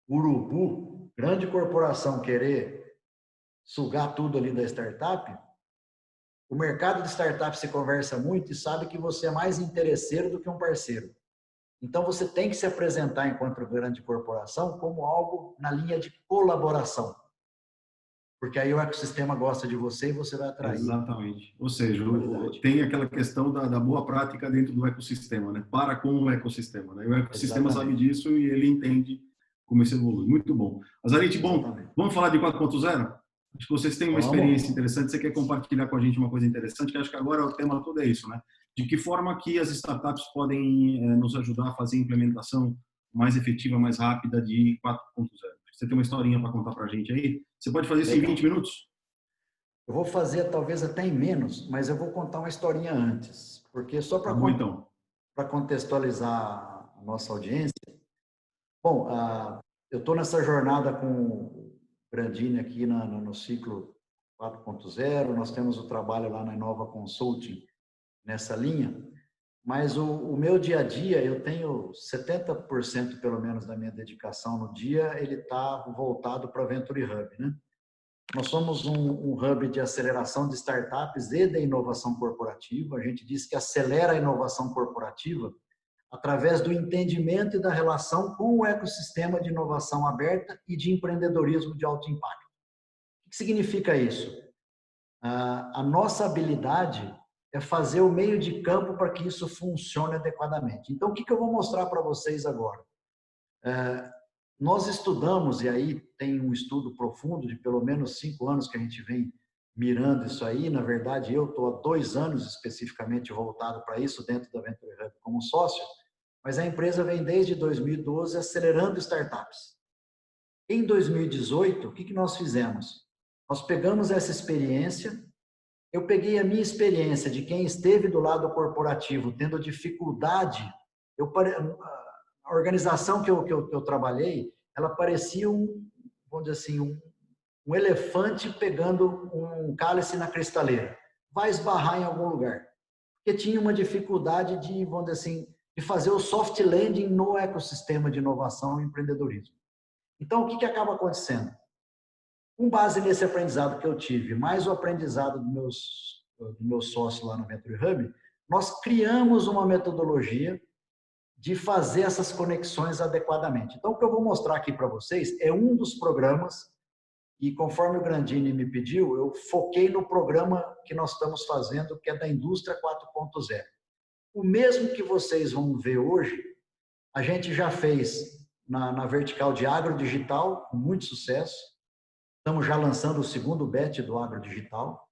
urubu, grande corporação querer sugar tudo ali da startup, o mercado de startup se conversa muito e sabe que você é mais interesseiro do que um parceiro. Então, você tem que se apresentar enquanto grande corporação como algo na linha de colaboração. Porque aí o ecossistema gosta de você e você vai atrair. Exatamente. Ou seja, tem aquela questão da boa prática dentro do ecossistema, né? Para com o ecossistema, né? E o ecossistema sabe disso e ele entende como isso evolui. Muito bom. Azarite, bom, vamos falar de 4.0? Acho que vocês têm uma experiência interessante, você quer compartilhar com a gente uma coisa interessante, que acho que agora o tema todo é isso, né? De que forma que as startups podem nos ajudar a fazer a implementação mais efetiva, mais rápida de 4.0? Você tem uma historinha para contar para a gente aí? Você pode fazer isso em 20 minutos? Eu vou fazer talvez até em menos, mas eu vou contar uma historinha antes, porque só para contextualizar a nossa audiência. Bom, eu estou nessa jornada com o Grandini aqui no ciclo 4.0, nós temos o trabalho lá na Inova Consulting nessa linha, mas o meu dia a dia, eu tenho 70% pelo menos da minha dedicação no dia, ele está voltado para a Venture Hub, né? Nós somos um hub de aceleração de startups e de inovação corporativa. A gente diz que acelera a inovação corporativa através do entendimento e da relação com o ecossistema de inovação aberta e de empreendedorismo de alto impacto. O que significa isso? A nossa habilidade é fazer o meio de campo para que isso funcione adequadamente. Então, o que eu vou mostrar para vocês agora? Nós estudamos, e aí tem um estudo profundo de pelo menos 5 anos que a gente vem mirando isso aí. Na verdade, eu estou há 2 anos especificamente voltado para isso dentro da Venture Hub como sócio, mas a empresa vem desde 2012 acelerando startups. Em 2018, o que nós fizemos? Nós pegamos essa experiência, eu peguei a minha experiência de quem esteve do lado corporativo tendo dificuldade, a organização que eu trabalhei, ela parecia vamos dizer assim, um elefante pegando um cálice na cristaleira. Vai esbarrar em algum lugar. Porque tinha uma dificuldade de, vamos dizer assim, de fazer o soft landing no ecossistema de inovação e empreendedorismo. Então, o que acaba acontecendo? Com base nesse aprendizado que eu tive, mais o aprendizado dos meus sócios lá no Venture Hub, nós criamos uma metodologia de fazer essas conexões adequadamente. Então, o que eu vou mostrar aqui para vocês é um dos programas, e conforme o Grandini me pediu, eu foquei no programa que nós estamos fazendo, que é da Indústria 4.0. O mesmo que vocês vão ver hoje, a gente já fez na vertical de agrodigital, com muito sucesso. Estamos já lançando o segundo batch do agrodigital.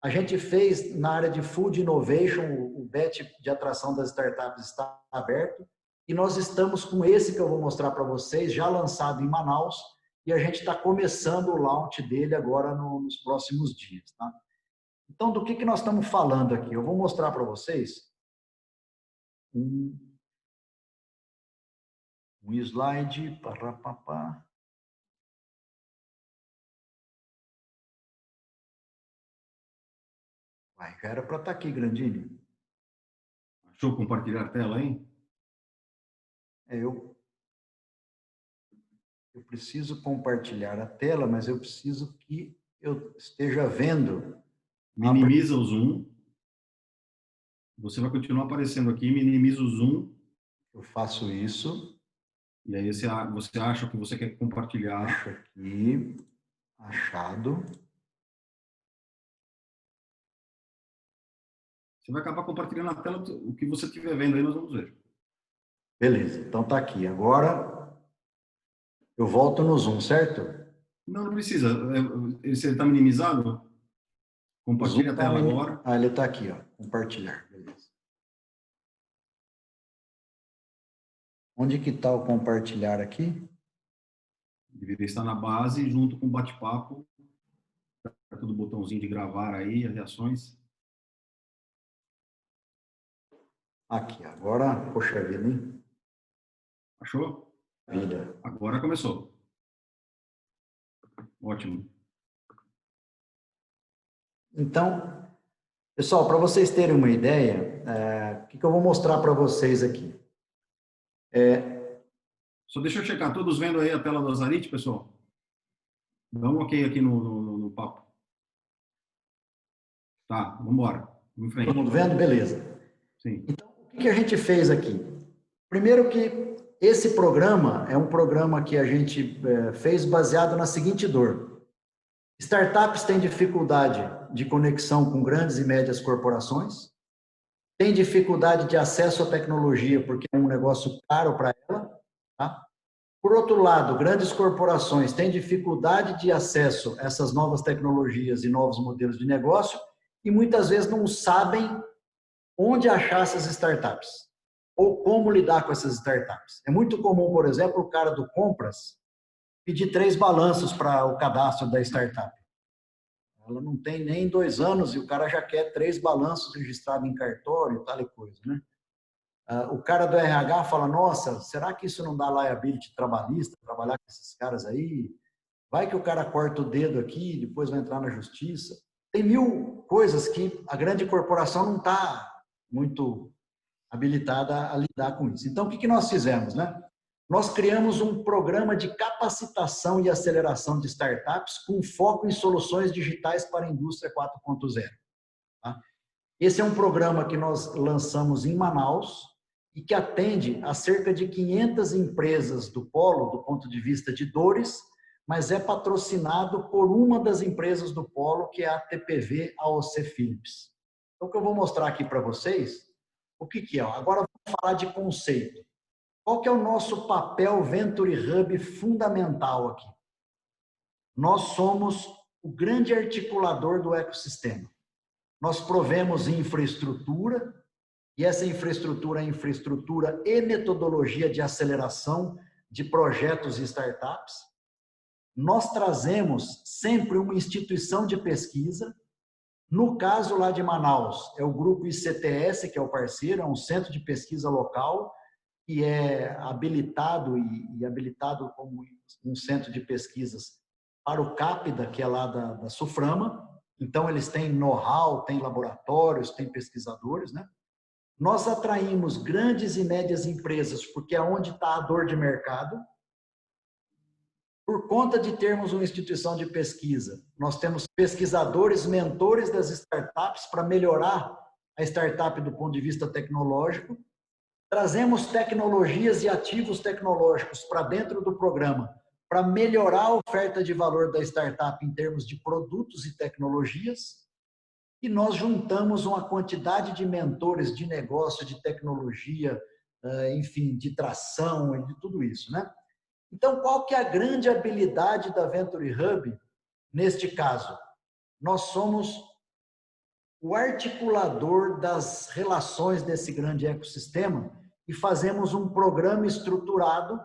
A gente fez na área de food innovation, o batch de atração das startups está aberto. E nós estamos com esse que eu vou mostrar para vocês, já lançado em Manaus, e a gente está começando o launch dele agora nos próximos dias. Tá? Então, do que nós estamos falando aqui? Eu vou mostrar para vocês um slide. Parapapá. Já era para estar aqui, Grandini. Achou compartilhar a tela, hein? Eu preciso compartilhar a tela, mas eu preciso que eu esteja vendo. Minimiza o zoom. Você vai continuar aparecendo aqui, minimiza o zoom. Eu faço isso. E aí você acha o que você quer compartilhar. Acho aqui. Achado. Você vai acabar compartilhando na tela o que você estiver vendo aí, nós vamos ver. Beleza, então tá aqui. Agora eu volto no zoom, certo? Não precisa. Ele está minimizado? Compartilha a tela agora. Ah, ele está aqui, ó. Compartilhar, beleza. Onde que está o compartilhar aqui? Deveria estar na base, junto com o bate-papo. Perto do botãozinho de gravar aí, as reações. Aqui, agora, poxa vida, hein? Achou? Vida. Agora começou. Ótimo. Então, pessoal, para vocês terem uma ideia, o que eu vou mostrar para vocês aqui? Só deixa eu checar. Todos vendo aí a tela do Azarite, pessoal? Dá um ok aqui no papo. Tá, vamos embora. Vamos em frente. Todo mundo vendo? Beleza. Sim. Então, o que a gente fez aqui? Primeiro que esse programa é um programa que a gente fez baseado na seguinte dor. Startups têm dificuldade de conexão com grandes e médias corporações, têm dificuldade de acesso à tecnologia porque é um negócio caro para ela. Tá? Por outro lado, grandes corporações têm dificuldade de acesso a essas novas tecnologias e novos modelos de negócio e muitas vezes não sabem onde achar essas startups ou como lidar com essas startups. É muito comum, por exemplo, o cara do compras pedir 3 balanços para o cadastro da startup. Ela não tem nem 2 anos e o cara já quer 3 balanços registrados em cartório e tal e coisa, né? O cara do RH fala, nossa, será que isso não dá liability trabalhista, trabalhar com esses caras aí? Vai que o cara corta o dedo aqui, depois vai entrar na justiça. Tem 1000 coisas que a grande corporação não está muito habilitada a lidar com isso. Então, o que nós fizemos, né? nós criamos um programa de capacitação e aceleração de startups com foco em soluções digitais para a indústria 4.0. Tá? Esse é um programa que nós lançamos em Manaus e que atende a cerca de 500 empresas do polo, do ponto de vista de dores, mas é patrocinado por uma das empresas do polo, que é a TPV AOC Philips. Então, o que eu vou mostrar aqui para vocês, o que é? Agora vamos falar de conceito. Qual que é o nosso papel Venture Hub fundamental aqui? Nós somos o grande articulador do ecossistema. Nós provemos infraestrutura, e essa infraestrutura é infraestrutura e metodologia de aceleração de projetos e startups. Nós trazemos sempre uma instituição de pesquisa. No caso lá de Manaus, é o grupo ICTS, que é o parceiro, é um centro de pesquisa local, que é habilitado e habilitado como um centro de pesquisas para o CAPDA, que é lá da Suframa. Então, eles têm know-how, têm laboratórios, têm pesquisadores, né? Nós atraímos grandes e médias empresas, porque é onde está a dor de mercado. Por conta de termos uma instituição de pesquisa, nós temos pesquisadores, mentores das startups para melhorar a startup do ponto de vista tecnológico. Trazemos tecnologias e ativos tecnológicos para dentro do programa, para melhorar a oferta de valor da startup em termos de produtos e tecnologias. E nós juntamos uma quantidade de mentores de negócio, de tecnologia, enfim, de tração e de tudo isso, né? Então, qual que é a grande habilidade da Venture Hub neste caso? Nós somos o articulador das relações desse grande ecossistema e fazemos um programa estruturado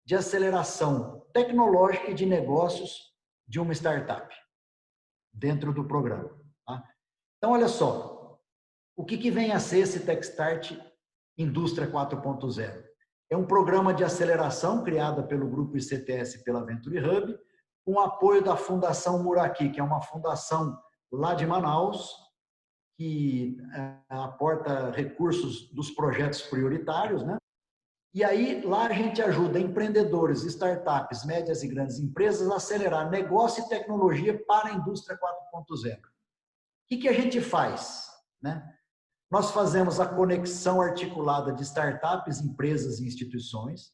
de aceleração tecnológica e de negócios de uma startup dentro do programa. Tá? Então, olha só, o que vem a ser esse Techstart Indústria 4.0? É um programa de aceleração criado pelo Grupo ICTS e pela Venture Hub, com apoio da Fundação Muraqui, que é uma fundação lá de Manaus, que aporta recursos dos projetos prioritários, né? E aí, lá a gente ajuda empreendedores, startups, médias e grandes empresas a acelerar negócio e tecnologia para a indústria 4.0. O que a gente faz, né? Nós fazemos a conexão articulada de startups, empresas e instituições.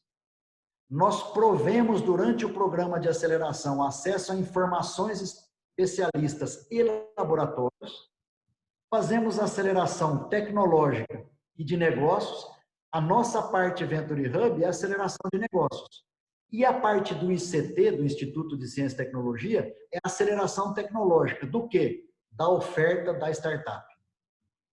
Nós provemos, durante o programa de aceleração, acesso a informações especialistas e laboratórios. Fazemos aceleração tecnológica e de negócios. A nossa parte Venture Hub é a aceleração de negócios. E a parte do ICT, do Instituto de Ciência e Tecnologia, é a aceleração tecnológica. Do quê? Da oferta da startup.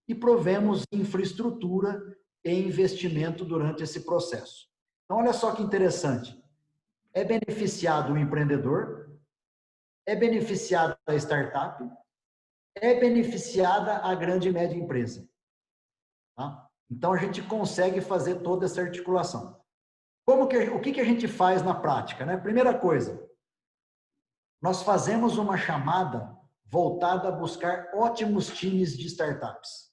E provemos infraestrutura e investimento durante esse processo. Então, olha só que interessante. É beneficiado o empreendedor, é beneficiada a startup, é beneficiada a grande e média empresa. Tá? Então, a gente consegue fazer toda essa articulação. O que a gente faz na prática? Né? Primeira coisa, nós fazemos uma chamada voltada a buscar ótimos times de startups.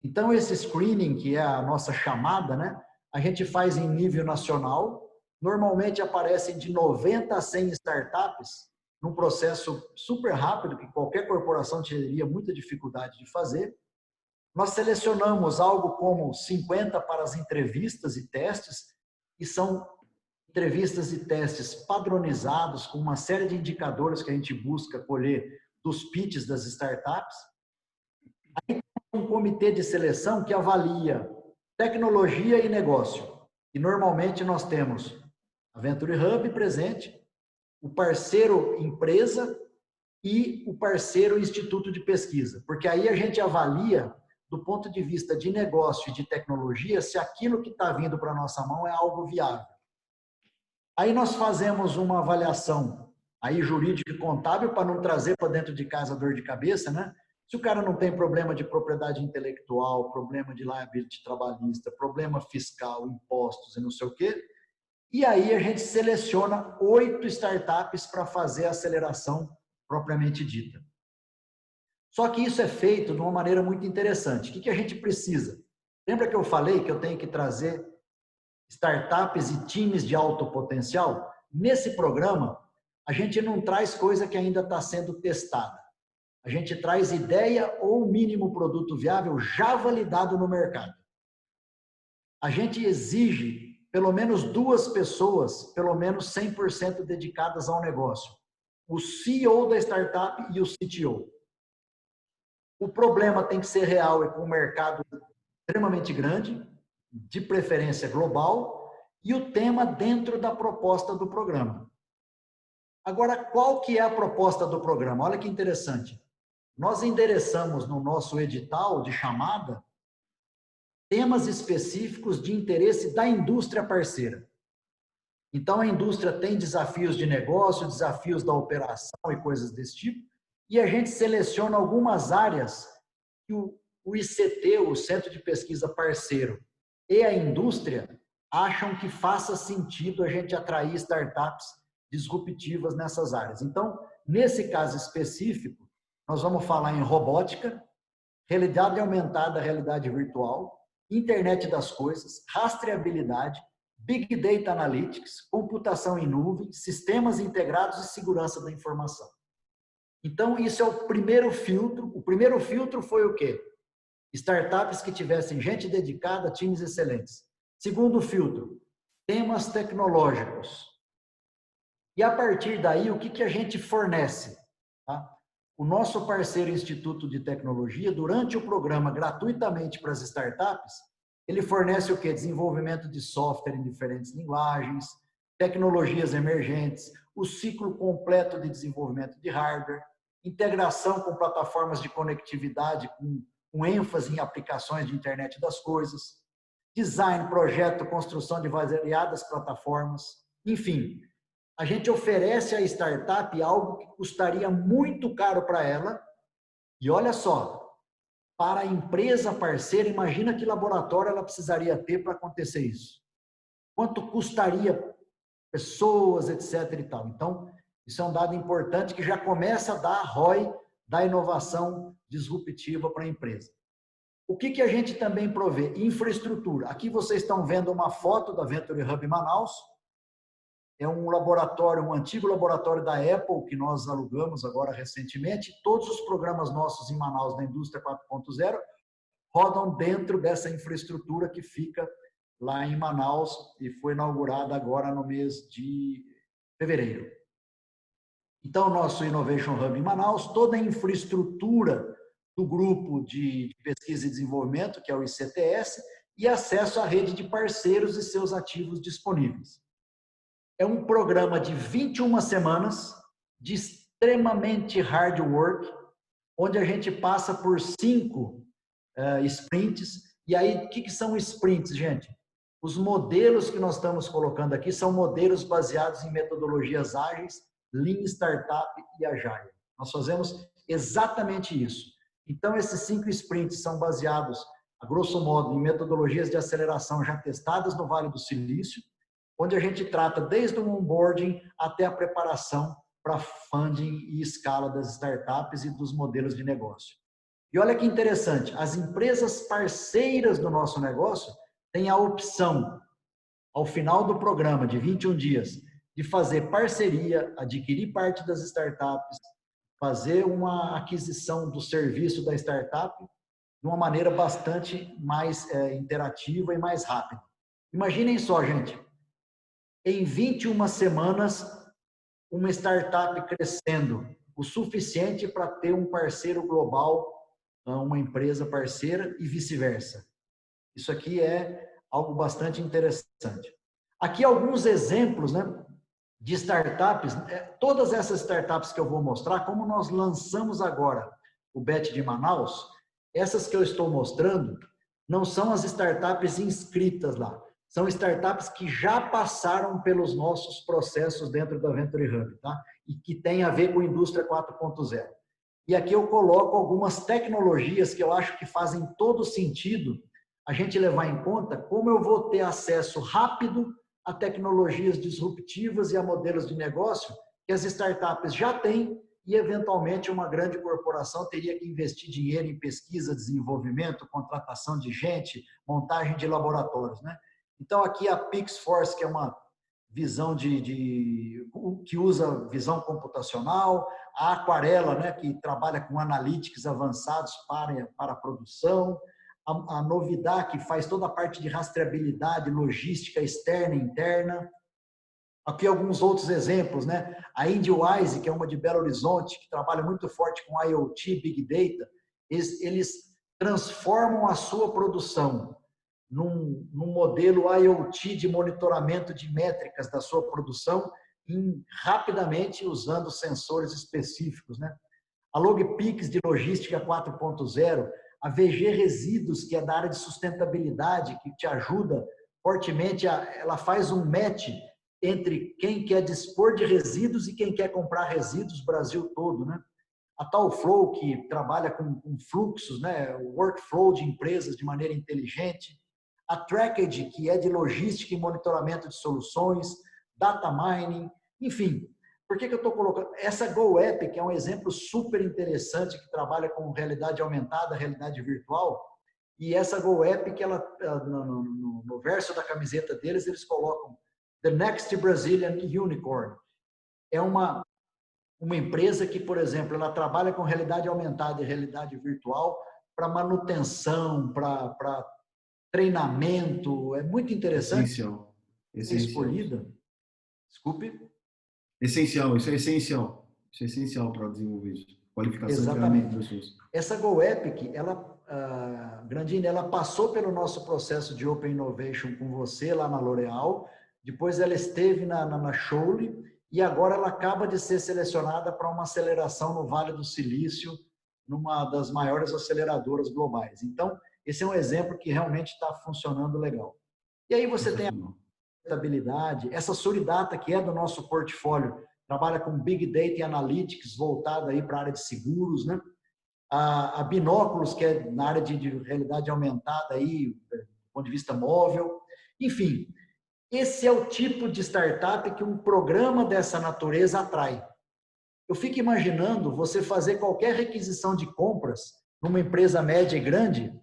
Então, esse screening, que é a nossa chamada, né, a gente faz em nível nacional. Normalmente aparecem de 90 a 100 startups, num processo super rápido, que qualquer corporação teria muita dificuldade de fazer. Nós selecionamos algo como 50 para as entrevistas e testes, e são entrevistas e testes padronizados, com uma série de indicadores que a gente busca colher dos pitches das startups. Aí tem um comitê de seleção que avalia tecnologia e negócio. E normalmente nós temos a Venture Hub presente, o parceiro empresa e o parceiro instituto de pesquisa. Porque aí a gente avalia, do ponto de vista de negócio e de tecnologia, se aquilo que está vindo para a nossa mão é algo viável. Aí nós fazemos uma avaliação aí jurídica e contábil para não trazer para dentro de casa dor de cabeça, né? Se o cara não tem problema de propriedade intelectual, problema de liability trabalhista, problema fiscal, impostos e não sei o quê, e aí a gente seleciona 8 startups para fazer a aceleração propriamente dita. Só que isso é feito de uma maneira muito interessante. O que a gente precisa? Lembra que eu falei que eu tenho que trazer startups e times de alto potencial, nesse programa, a gente não traz coisa que ainda está sendo testada. A gente traz ideia ou mínimo produto viável já validado no mercado. A gente exige pelo menos 2 pessoas, pelo menos 100% dedicadas ao negócio. O CEO da startup e o CTO. O problema tem que ser real e com um mercado extremamente grande, de preferência global, e o tema dentro da proposta do programa. Agora, qual que é a proposta do programa? Olha que interessante. Nós endereçamos no nosso edital de chamada temas específicos de interesse da indústria parceira. Então, a indústria tem desafios de negócio, desafios da operação e coisas desse tipo, e a gente seleciona algumas áreas que o ICT, o Centro de Pesquisa Parceiro, e a indústria acham que faça sentido a gente atrair startups disruptivas nessas áreas. Então, nesse caso específico, nós vamos falar em robótica, realidade aumentada, realidade virtual, internet das coisas, rastreabilidade, Big Data Analytics, computação em nuvem, sistemas integrados e segurança da informação. Então, isso é o primeiro filtro. O primeiro filtro foi o quê? Startups que tivessem gente dedicada, times excelentes. Segundo filtro, temas tecnológicos. E a partir daí, o que a gente fornece? Tá? O nosso parceiro Instituto de Tecnologia, durante o programa gratuitamente para as startups, ele fornece o quê? Desenvolvimento de software em diferentes linguagens, tecnologias emergentes, o ciclo completo de desenvolvimento de hardware, integração com plataformas de conectividade com ênfase em aplicações de internet das coisas, design, projeto, construção de variadas plataformas, enfim. A gente oferece à startup algo que custaria muito caro para ela, e olha só, para a empresa parceira, imagina que laboratório ela precisaria ter para acontecer isso. Quanto custaria pessoas, etc. e tal. Então, isso é um dado importante que já começa a dar ROI da inovação disruptiva para a empresa. O que a gente também provê? Infraestrutura. Aqui vocês estão vendo uma foto da Venture Hub Manaus. É um laboratório, um antigo laboratório da Apple, que nós alugamos agora recentemente. Todos os programas nossos em Manaus, da Indústria 4.0, rodam dentro dessa infraestrutura que fica lá em Manaus e foi inaugurada agora no mês de fevereiro. Então, o nosso Innovation Hub em Manaus, toda a infraestrutura do grupo de pesquisa e desenvolvimento, que é o ICTS, e acesso à rede de parceiros e seus ativos disponíveis. É um programa de 21 semanas, de extremamente hard work, onde a gente passa por 5 sprints. E aí, o que são sprints, gente? Os modelos que nós estamos colocando aqui são modelos baseados em metodologias ágeis, Lean Startup e Agile. Nós fazemos exatamente isso. Então, esses 5 sprints são baseados, a grosso modo, em metodologias de aceleração já testadas no Vale do Silício, onde a gente trata desde o onboarding até a preparação para funding e escala das startups e dos modelos de negócio. E olha que interessante, as empresas parceiras do nosso negócio têm a opção, ao final do programa de 21 dias, de fazer parceria, adquirir parte das startups, fazer uma aquisição do serviço da startup de uma maneira bastante mais interativa e mais rápida. Imaginem só, gente, em 21 semanas, uma startup crescendo o suficiente para ter um parceiro global, uma empresa parceira e vice-versa. Isso aqui é algo bastante interessante. Aqui alguns exemplos, né, de startups. Todas essas startups que eu vou mostrar, como nós lançamos agora o BET de Manaus, essas que eu estou mostrando não são as startups inscritas lá. São startups que já passaram pelos nossos processos dentro da Venture Hub, tá? E que tem a ver com a indústria 4.0. E aqui eu coloco algumas tecnologias que eu acho que fazem todo sentido a gente levar em conta como eu vou ter acesso rápido a tecnologias disruptivas e a modelos de negócio que as startups já têm e, eventualmente, uma grande corporação teria que investir dinheiro em pesquisa, desenvolvimento, contratação de gente, montagem de laboratórios, né? Então, aqui a PixForce, que é uma visão que usa visão computacional, a Aquarela, né, que trabalha com analytics avançados para a produção, a Novidad, que faz toda a parte de rastreabilidade, logística externa e interna. Aqui alguns outros exemplos, né? A IndieWise, que é uma de Belo Horizonte, que trabalha muito forte com IoT, Big Data, eles transformam a sua produção num modelo IoT de monitoramento de métricas da sua produção rapidamente usando sensores específicos, né? A Logpix de logística 4.0, a VG Resíduos, que é da área de sustentabilidade, que te ajuda fortemente, ela faz um match entre quem quer dispor de resíduos e quem quer comprar resíduos, Brasil todo, né? A Talflow, que trabalha com fluxos, né? O workflow de empresas de maneira inteligente. A Tracked, que é de logística e monitoramento de soluções. Data mining, enfim. Por que eu estou colocando? Essa GoApp, que é um exemplo super interessante, que trabalha com realidade aumentada, realidade virtual, e essa GoApp, que ela, no verso da camiseta deles, eles colocam The Next Brazilian Unicorn. É uma empresa que, por exemplo, ela trabalha com realidade aumentada e realidade virtual para manutenção, para treinamento. É muito interessante. Essencial. Escolhida. Desculpe. Essencial, isso é essencial. Isso é essencial para desenvolver isso. Qualificação e treinamento de pessoas. Essa GoEpic, Grandini, ela passou pelo nosso processo de Open Innovation com você lá na L'Oréal, depois ela esteve na Scholle e agora ela acaba de ser selecionada para uma aceleração no Vale do Silício, numa das maiores aceleradoras globais. Então, esse é um exemplo que realmente está funcionando legal. E aí você tem a estabilidade, essa Suridata, que é do nosso portfólio, trabalha com Big Data e Analytics, voltada aí para a área de seguros, né? A Binóculos, que é na área de realidade aumentada, aí, do ponto de vista móvel. Enfim, esse é o tipo de startup que um programa dessa natureza atrai. Eu fico imaginando você fazer qualquer requisição de compras numa empresa média e grande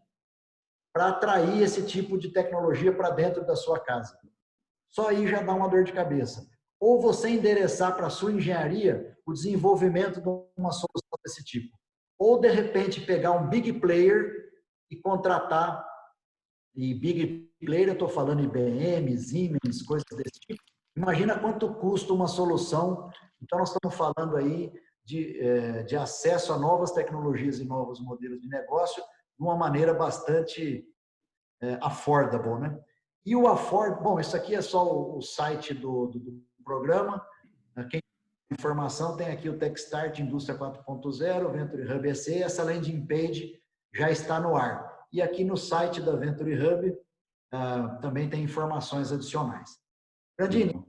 para atrair esse tipo de tecnologia para dentro da sua casa. Só aí já dá uma dor de cabeça. Ou você endereçar para a sua engenharia o desenvolvimento de uma solução desse tipo. Ou, de repente, pegar um big player e contratar, e big player eu estou falando IBM, Siemens, coisas desse tipo. Imagina quanto custa uma solução. Então, nós estamos falando aí de acesso a novas tecnologias e novos modelos de negócio de uma maneira bastante affordable, né? E o bom, isso aqui é só o site do programa. Quem tem informação tem aqui o Techstart Indústria 4.0, Venture Hub EC, essa landing page já está no ar. E aqui no site da Venture Hub também tem informações adicionais. Grandini,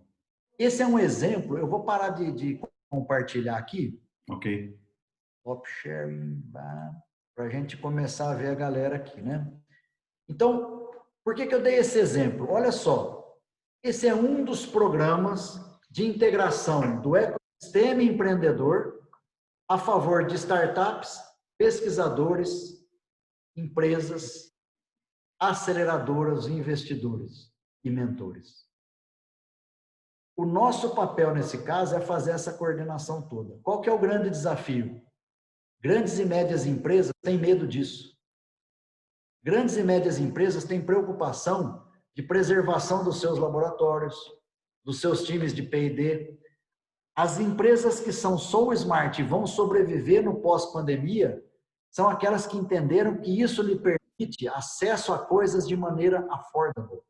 esse é um exemplo, eu vou parar de compartilhar aqui. Ok. Top sharing, para a gente começar a ver a galera aqui, né? Então, por que eu dei esse exemplo? Olha só, esse é um dos programas de integração do ecossistema empreendedor a favor de startups, pesquisadores, empresas, aceleradoras, investidores e mentores. O nosso papel nesse caso é fazer essa coordenação toda. Qual que é o grande desafio? Grandes e médias empresas têm medo disso. Grandes e médias empresas têm preocupação de preservação dos seus laboratórios, dos seus times de P&D. As empresas que são soul smart e vão sobreviver no pós-pandemia são aquelas que entenderam que isso lhe permite acesso a coisas de maneira affordable.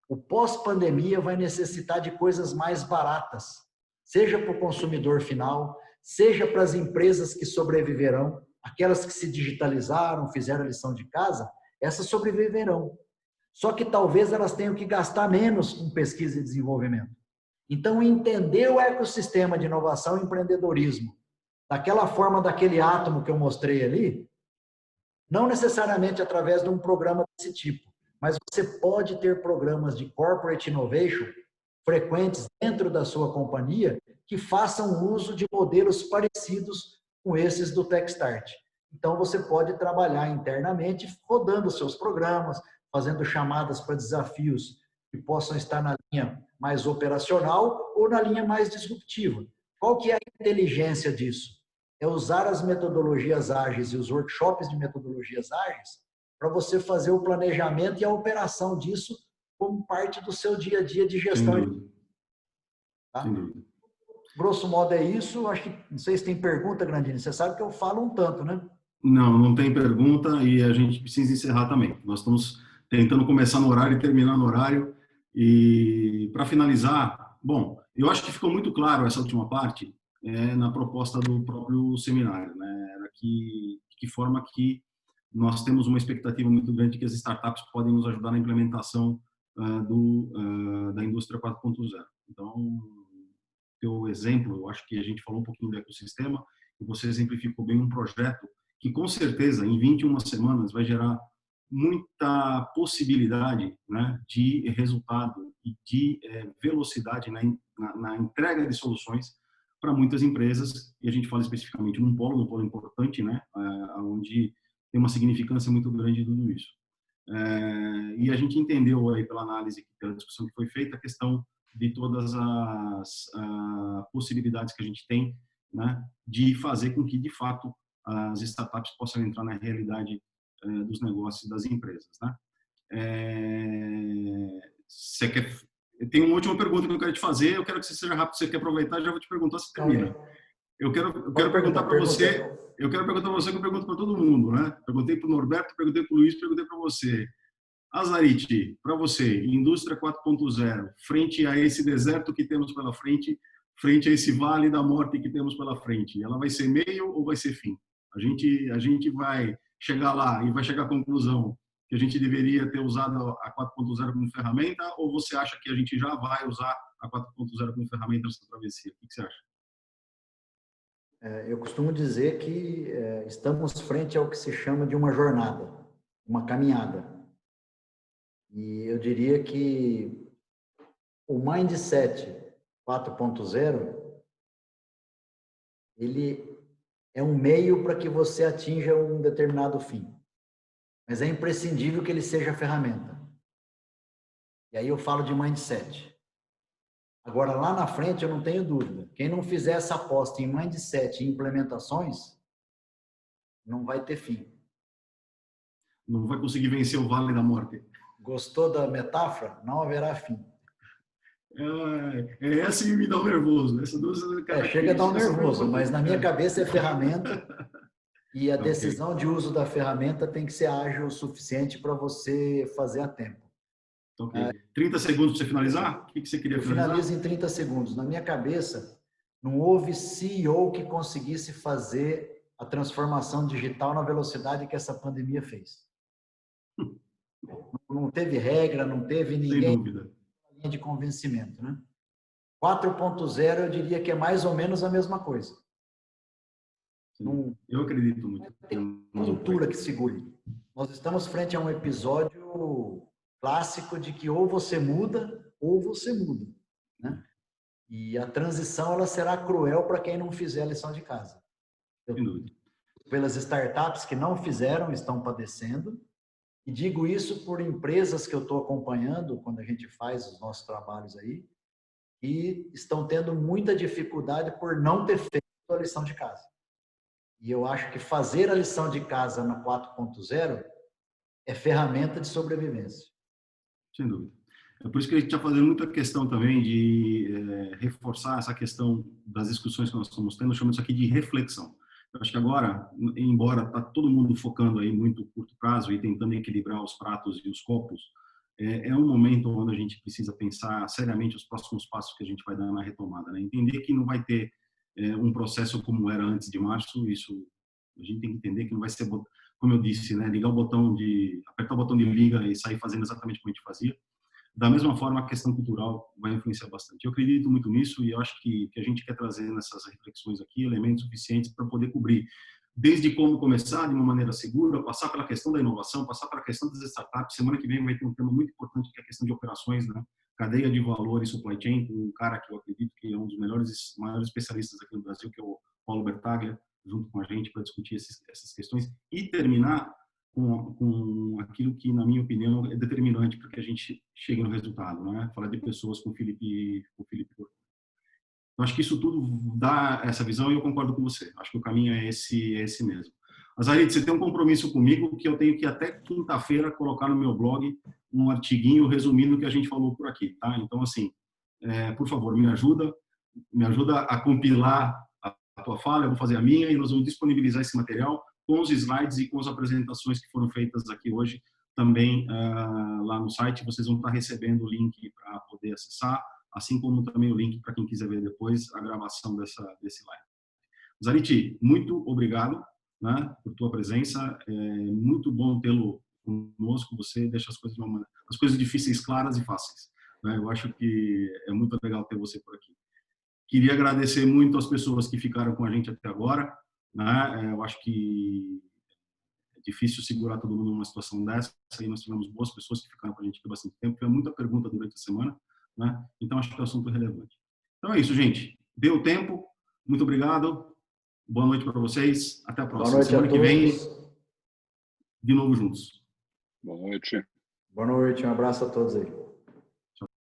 O pós-pandemia vai necessitar de coisas mais baratas, seja para o consumidor final, seja para as empresas que sobreviverão. Aquelas que se digitalizaram, fizeram a lição de casa, essas sobreviverão. Só que talvez elas tenham que gastar menos com pesquisa e desenvolvimento. Então, entender o ecossistema de inovação e empreendedorismo, daquela forma, daquele átomo que eu mostrei ali, não necessariamente através de um programa desse tipo, mas você pode ter programas de corporate innovation frequentes dentro da sua companhia que façam uso de modelos parecidos com esses do Techstart. Então, você pode trabalhar internamente, rodando seus programas, fazendo chamadas para desafios que possam estar na linha mais operacional ou na linha mais disruptiva. Qual que é a inteligência disso? É usar as metodologias ágeis e os workshops de metodologias ágeis para você fazer o planejamento e a operação disso como parte do seu dia a dia de gestão. Sem dúvida. Tá? Sem dúvida. Grosso modo é isso. Acho que, não sei se tem pergunta, Grandini. Você sabe que eu falo um tanto, né? Não, não tem pergunta e a gente precisa encerrar também. Nós estamos tentando começar no horário e terminar no horário. E para finalizar, bom, eu acho que ficou muito claro essa última parte na proposta do próprio seminário, né? Era que de que forma que nós temos uma expectativa muito grande de que as startups podem nos ajudar na implementação da indústria 4.0. Então, teu exemplo, eu acho que a gente falou um pouquinho do ecossistema e você exemplificou bem um projeto que com certeza em 21 semanas vai gerar muita possibilidade, né, de resultado e de velocidade na entrega de soluções para muitas empresas, e a gente fala especificamente num polo importante, né, onde tem uma significância muito grande de tudo isso. E a gente entendeu aí pela análise, pela discussão que foi feita, a questão de todas as possibilidades que a gente tem, né, de fazer com que, de fato, as startups possam entrar na realidade dos negócios das empresas, né? Você quer... Tem uma última pergunta que eu quero te fazer, eu quero que você seja rápido, você quer aproveitar, já vou te perguntar se termina. Eu quero perguntar para você, eu quero perguntar para você que eu pergunto para todo mundo, né? Perguntei para o Norberto, perguntei para o Luiz, perguntei para você. Azarite, para você, indústria 4.0, frente a esse deserto que temos pela frente, frente a esse vale da morte que temos pela frente, ela vai ser meio ou vai ser fim? A gente vai chegar lá e vai chegar à conclusão que a gente deveria ter usado a 4.0 como ferramenta, ou você acha que a gente já vai usar a 4.0 como ferramenta nessa travessia? O que você acha? Eu costumo dizer que estamos frente ao que se chama de uma jornada, uma caminhada. E eu diria que o Mindset 4.0, ele é um meio para que você atinja um determinado fim. Mas é imprescindível que ele seja a ferramenta. E aí eu falo de Mindset. Agora, lá na frente, eu não tenho dúvida. Quem não fizer essa aposta em Mindset e implementações, não vai ter fim. Não vai conseguir vencer o vale da morte. Gostou da metáfora? Não haverá fim. Essa me dá um nervoso. Essa duas chega a dar um nervoso, mas na minha cabeça é ferramenta e a decisão de uso da ferramenta tem que ser ágil o suficiente para você fazer a tempo. Ok. 30 segundos para você finalizar? O que você queria finalizar? Eu finalizo em 30 segundos. Na minha cabeça, não houve CEO que conseguisse fazer a transformação digital na velocidade que essa pandemia fez. Não teve regra, não teve ninguém linha de convencimento, né? 4.0 eu diria que é mais ou menos a mesma coisa. Eu acredito muito. Tem uma cultura que segure. Nós estamos frente a um episódio clássico de que ou você muda ou você muda, né? E a transição ela será cruel para quem não fizer a lição de casa. Pelas startups que não fizeram, estão padecendo. E digo isso por empresas que eu estou acompanhando quando a gente faz os nossos trabalhos aí, e estão tendo muita dificuldade por não ter feito a lição de casa. E eu acho que fazer a lição de casa na 4.0 é ferramenta de sobrevivência. Sem dúvida. É por isso que a gente está fazendo muita questão também de reforçar essa questão das discussões que nós estamos tendo, chamando isso aqui de reflexão. Eu acho que agora, embora está todo mundo focando aí muito curto prazo e tentando equilibrar os pratos e os copos, é um momento onde a gente precisa pensar seriamente os próximos passos que a gente vai dar na retomada, né? Entender que não vai ter um processo como era antes de março, isso a gente tem que entender que não vai ser, como eu disse, né, apertar o botão de liga e sair fazendo exatamente como a gente fazia. Da mesma forma, a questão cultural vai influenciar bastante. Eu acredito muito nisso e eu acho que a gente quer trazer nessas reflexões aqui elementos suficientes para poder cobrir desde como começar de uma maneira segura, passar pela questão da inovação, passar pela questão das startups. Semana que vem vai ter um tema muito importante que é a questão de operações, né? Cadeia de valor e supply chain, com um cara que eu acredito que é um dos maiores especialistas aqui no Brasil, que é o Paulo Bertaglia, junto com a gente para discutir essas questões e terminar com aquilo que, na minha opinião, é determinante para que a gente chegue no resultado, né? Falar de pessoas com o Felipe Cortez. Eu acho que isso tudo dá essa visão e eu concordo com você. Acho que o caminho é esse mesmo. Azarid, você tem um compromisso comigo que eu tenho que até quinta-feira colocar no meu blog um artiguinho resumindo o que a gente falou por aqui, tá? Então, assim, por favor, me ajuda a compilar a tua fala, eu vou fazer a minha e nós vamos disponibilizar esse material com os slides e com as apresentações que foram feitas aqui hoje também lá no site. Vocês vão estar recebendo o link para poder acessar, assim como também o link para quem quiser ver depois a gravação desse live. Zarit, muito obrigado, né, por tua presença. É muito bom tê-lo conosco. Você deixa as coisas difíceis claras e fáceis, né? Eu acho que é muito legal ter você por aqui. Queria agradecer muito às pessoas que ficaram com a gente até agora, né? Eu acho que é difícil segurar todo mundo numa situação dessa, e nós tivemos boas pessoas que ficaram com a gente aqui bastante tempo, foi muita pergunta durante a semana, né? Então acho que é um assunto relevante. Então é isso, gente. Deu tempo. Muito obrigado. Boa noite para vocês. Até a próxima. Boa noite Semana a que vem, todos. de novo juntos. Boa noite. Boa noite, um abraço a todos aí.